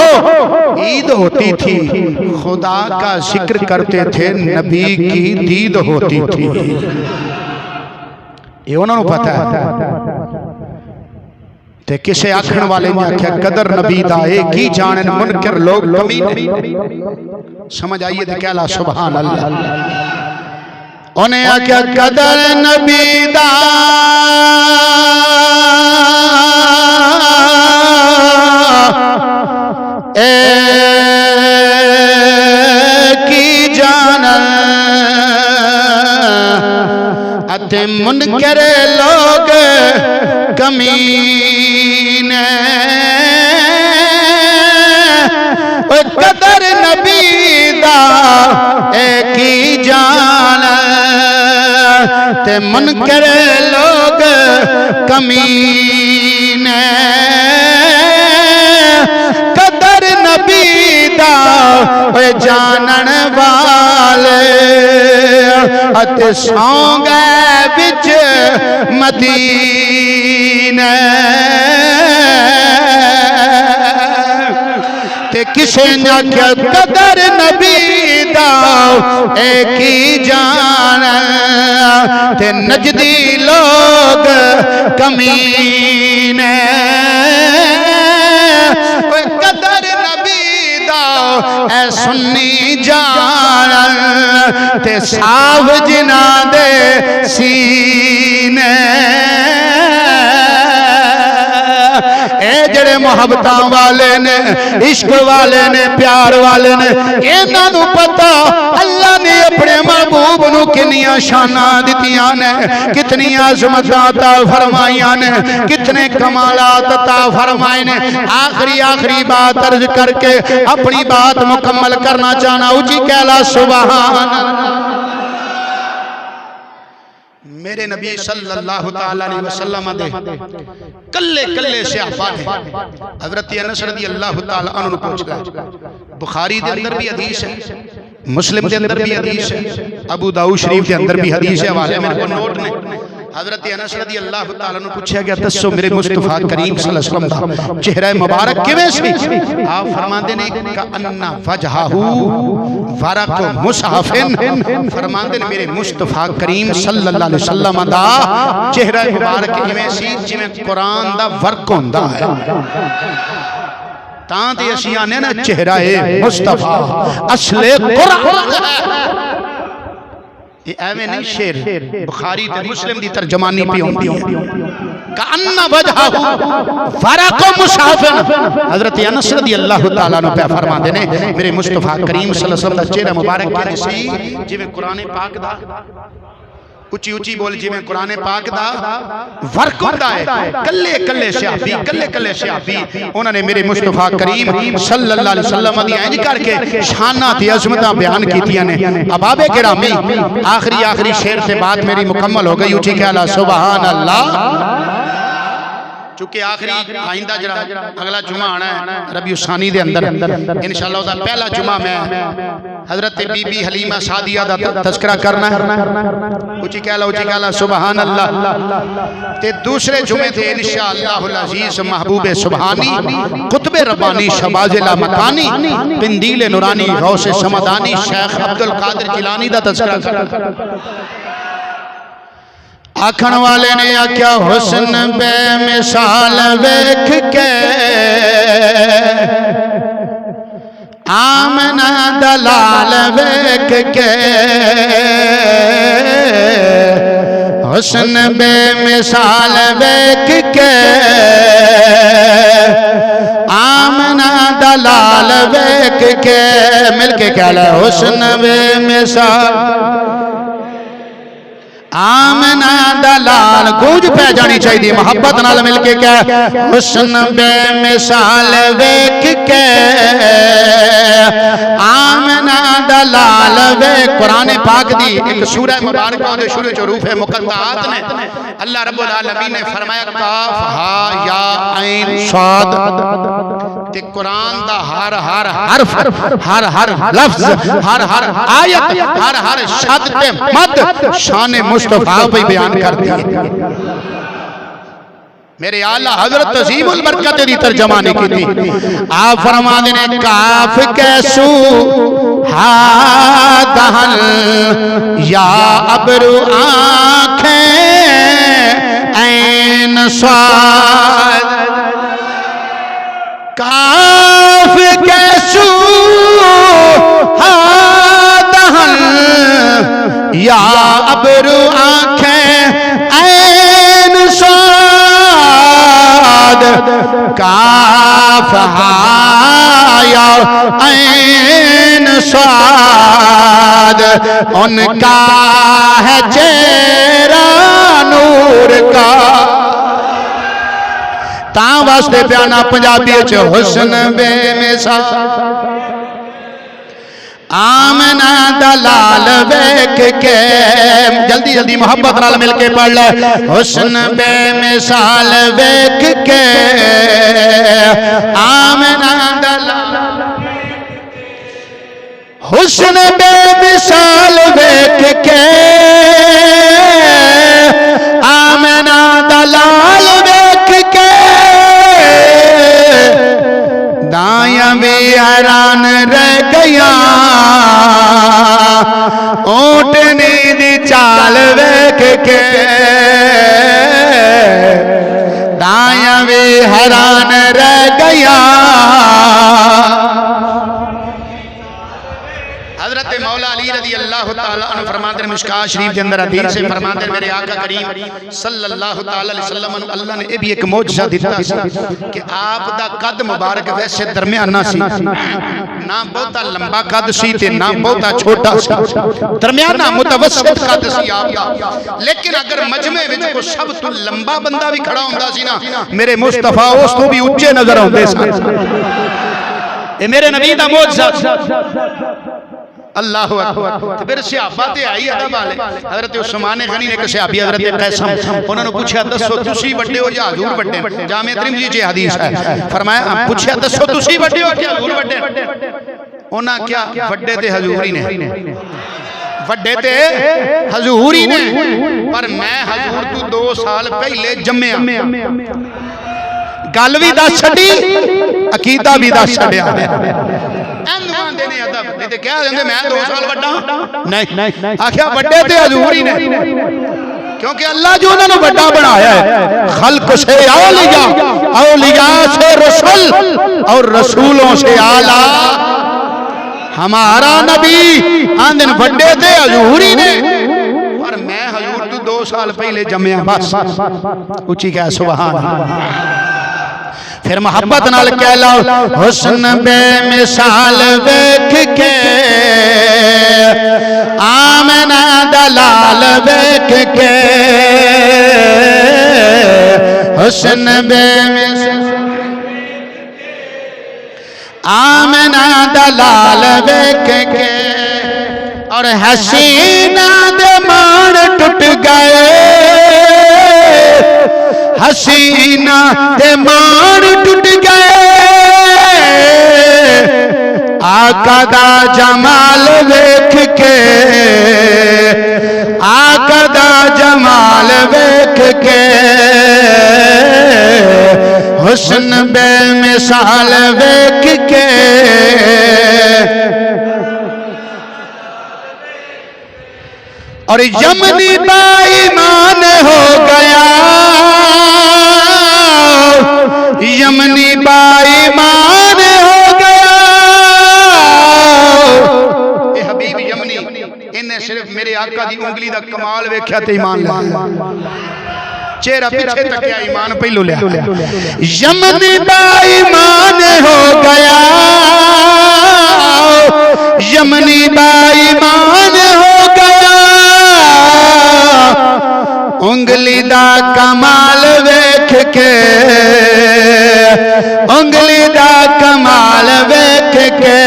ईद होती थी, खुदा का जिक्र करते थे, नबी की दीद होती थी। ये उन्होंने पता है। ते किसे आखण वाले ने आख्या कदर नबी दा ए की जानन मुनकर लोग कमीने। समझ आइए तो कहला सुभान अल्लाह। उन्हें आख्या कदर नबी दा ए की जानन अते मुनकर लोग कमीने। कदर नबी दा एक ही जान ते मुनकर लोग कमीने। कदर नबी दा जानन वाले ते सौ गए बिच मदीने ते किसे न आख्या कदर नबी दा एक ही जान ते नजदी लोग कमीने कदर नबी दा ऐ सुन्नी जान ते साफ जिना दे सीने ए जड़े मोहब्बत वाले ने इश्क वाले ने प्यार वाले ने इन्हां नूं पता अल्लाह ने अपने महबूब नूं कितनियां शाना दित्तियां ने कितनियां अज़मतां अता फरमाइयां ने कितने कमालात अता फरमाए ने। आखिरी बात अर्ज करके अपनी बात मुकम्मल करना चाहना ऊंची कहला सुभान अल्लाह। मेरे नबी सल्लल्लाहु तआला अलैहि वसल्लम दे कल्ले कल्ले सहाबा ने हज़रत अनस रज़ी अल्लाह तआला अन्हु पूछदा बुखारी दे अंदर भी हदीस है मुस्लिम दे अंदर भी हदीस है अबू दाऊद शरीफ के अंदर भी हदीस है हवाले मेरे को नोट ने। हज़रत अनस रज़ी अल्लाह तआला अन्हु पूछा गया दसो मेरे मुस्तफा करीम सल्लल्लाहु अलैहि वसल्लम दा चेहरा मुबारक किवें सी? आप फरमांदे ने का अन्ना वजहहू वरक मुसहफिन फरमांदे ने मेरे मुस्तफा करीम सल्लल्लाहु अलैहि वसल्लम दा चेहरा मुबारक इवें सी जिवें कुरान दा वर्क हुंदा है। तां ते असीं आने ना चेहरा है मुस्तफा असले कुरान ये एवें नहीं शेर बुखारी ते मुस्लिम दी तर्जमानी पे होंदी है कान्ना वजहहू फरक मुसाफिन। हजरत अनस रज़ी अल्लाह तआला अन्हु पे फरमाते ने मेरे मुस्तफा करीम सल्लल्लाहु अलैहि वसल्लम दा चेहरा मुबारक किवें सी जिवें कुरान पाक दा उची उची बोल जिवें कुरान पाक दा वर्क हुंदा है। कल्ले कल्ले सहाबी उन्होंने मेरे मुस्तफा करीम सल्लल्लाहु अलैहि वसल्लम दी इंज करके शाना ते अज़मतां बयान कीतियां ने। अबाबे गिरामी आखिरी शेर से बात मेरी मुकम्मल हो गई ऊंची कहला सुभान अल्लाह। चूंकि आखिरी आइंदा जरा अगला जुमा आना है रबी सानी दे अंदर इंशाअल्लाह उसका पहला जुमा मैं हजरत बीबी हलीमा सादिया दा तज़किरा करना है ऊंची कहला सुभान अल्लाह। ते दूसरे जुमे थे इंशाअल्लाहुल अजीज महबूबे सुभानी कुतबे रब्बानी शबाज़िला मकानी पिंदीले नूरानी गौसे समदानी शेख अब्दुल कादिर जिलानी दा तज़किरा करना। आखण वाले ने आख्या हुस्न बेमिसाल वेख के आमना दलाल वेख के हुस्न बेमिसाल वेख के आमना दलाल वेख के मिलके कह ले हुस्न बेमिसाल आमना दलाल गूंज पै जानी चाहिए मोहब्बत नाल मिलके क्या हुस्न बेमिसाल वेख के आमना दलाल वे कुरान पाक दी एक सूरह मुबारक दे शुरू च रूफ मुक़द्दात ने अल्लाह रब्बुल आलमीन ने फरमाया काफ हा या ऐन साद ते कुरान दा हर हरफ हर लफ्ज हर आयत हर शब्द ते मद शान मुस्तफा पे बयान कर दिया। मेरे आला हजरत अज़ीमुल बरकत दी तर्जमानी की थी। आप फरमाते ने काफ कैसू हा दहल या अबरू आँखें ऐन स्वाद काफ कैसू हा दहल या अबरू आँखें ऐन स्वाद काफ या ऐन स्वाद उनका है चेहरा नूर का ता वास्ते बयाना पंजाबी च हुस्न बेमिसाल आमना दलाल वेख के जल्दी जल्दी मोहब्बत नाल मिलके पढ़ ले हुस्न बेमिसाल वेख के आमना दलाल हुस्न बेमिसाल वेख के भी हैरान रह गया ऊंटनी दी चाल वेख के दाया भी हैरान रह गया। हजरत मौला अली रज़ी अल्लाह तआला अन्हु फरमाते हैं मिशकात शरीफ के अंदर हदीस है, फरमाते हैं मेरे आका करीम सल्लल्लाहु तआला अलैहि वसल्लम अल्लाह ने भी एक मौजज़ा दिता सी कि आप दा कद मुबारक वैसे दरमियाना सी, ना बहुता लंबा कद सी ते ना बहुता छोटा सी, दरमियाना मुतवस्सित कद सी आपदा। लेकिन अगर मजमे विच कोई सब तो लंबा बंदा भी खड़ा हुंदा सी ना मेरे मुस्तफा उस तो भी उच्चे नजर आउंदे सन। ए मेरे नबी दा मौजज़ा अल्लाह अकबर। फिर सहाबा ते आई अदब वाले हजरत उस्मान गनी ने एक सहाबी हजरत कैसम उन्होंने पूछा दसो तुसी वड्डे हो या हुजूर वड्डे? जामे तिरमिज़ी च हदीस है, फरमाया पूछा दसो तुसी वड्डे हो या हुजूर वड्डे? उन्हां क्या वड्डे ते हुजूर ही ने, वड्डे ते हुजूर ही ने, पर मैं हुजूर तू 2 साल पहले जम्मिया। गल भी दस छड़ी अकीदा भी दस छड़िया। क्या मैं 2 साल वड्डा नहीं आख्या वड्डे ते हुजूर ही ने, क्योंकि अल्लाह जो उन्होंने बड़ा बनाया है खल्क से औलिया, औलिया से रसूल और रसूलों से आला हमारा नबी आंदन वड्डे ते हुजूर ही ने, पर मैं हुजूर तू 2 साल पहले जम्मिया बस। उची कह सुभान अल्लाह। फिर मोहब्बत नाल कह लो हुस्न बेमिसाल वेख के आमना दलाल वेख के हुस्न बेमिसाल आमना दलाल वेख के और हसीना दे मान टूट गए, हसीना ते मान टूट गए आका दा जमाल वेख के, आका दा जमाल वेख के हुस्न बेमिसाल वेख के। और यमनी बेईमान हो गया, यमनी बेईमान हो गया। ए हबीब यमनी इन्हें सिर्फ मेरे आका दी उंगली दा कमाल वेख्या ते ईमान ले लिया, चेहरा पीछे तकिया ईमान पहलू लिया। यमनी बेईमान हो गया, यमनी बेईमान हो गया उंगली दा कमाल वेख के, उंगली दा कमाल वेख के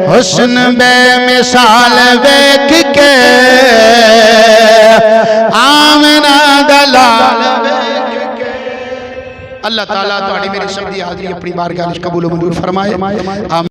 हुस्न बेमिसाल वेख के आमना दलाल वेख के। अल्लाह ताला तुहाडी मेरी सब दी हाज़री अपनी बारगाह विच कबूल मंजूर फरमाए।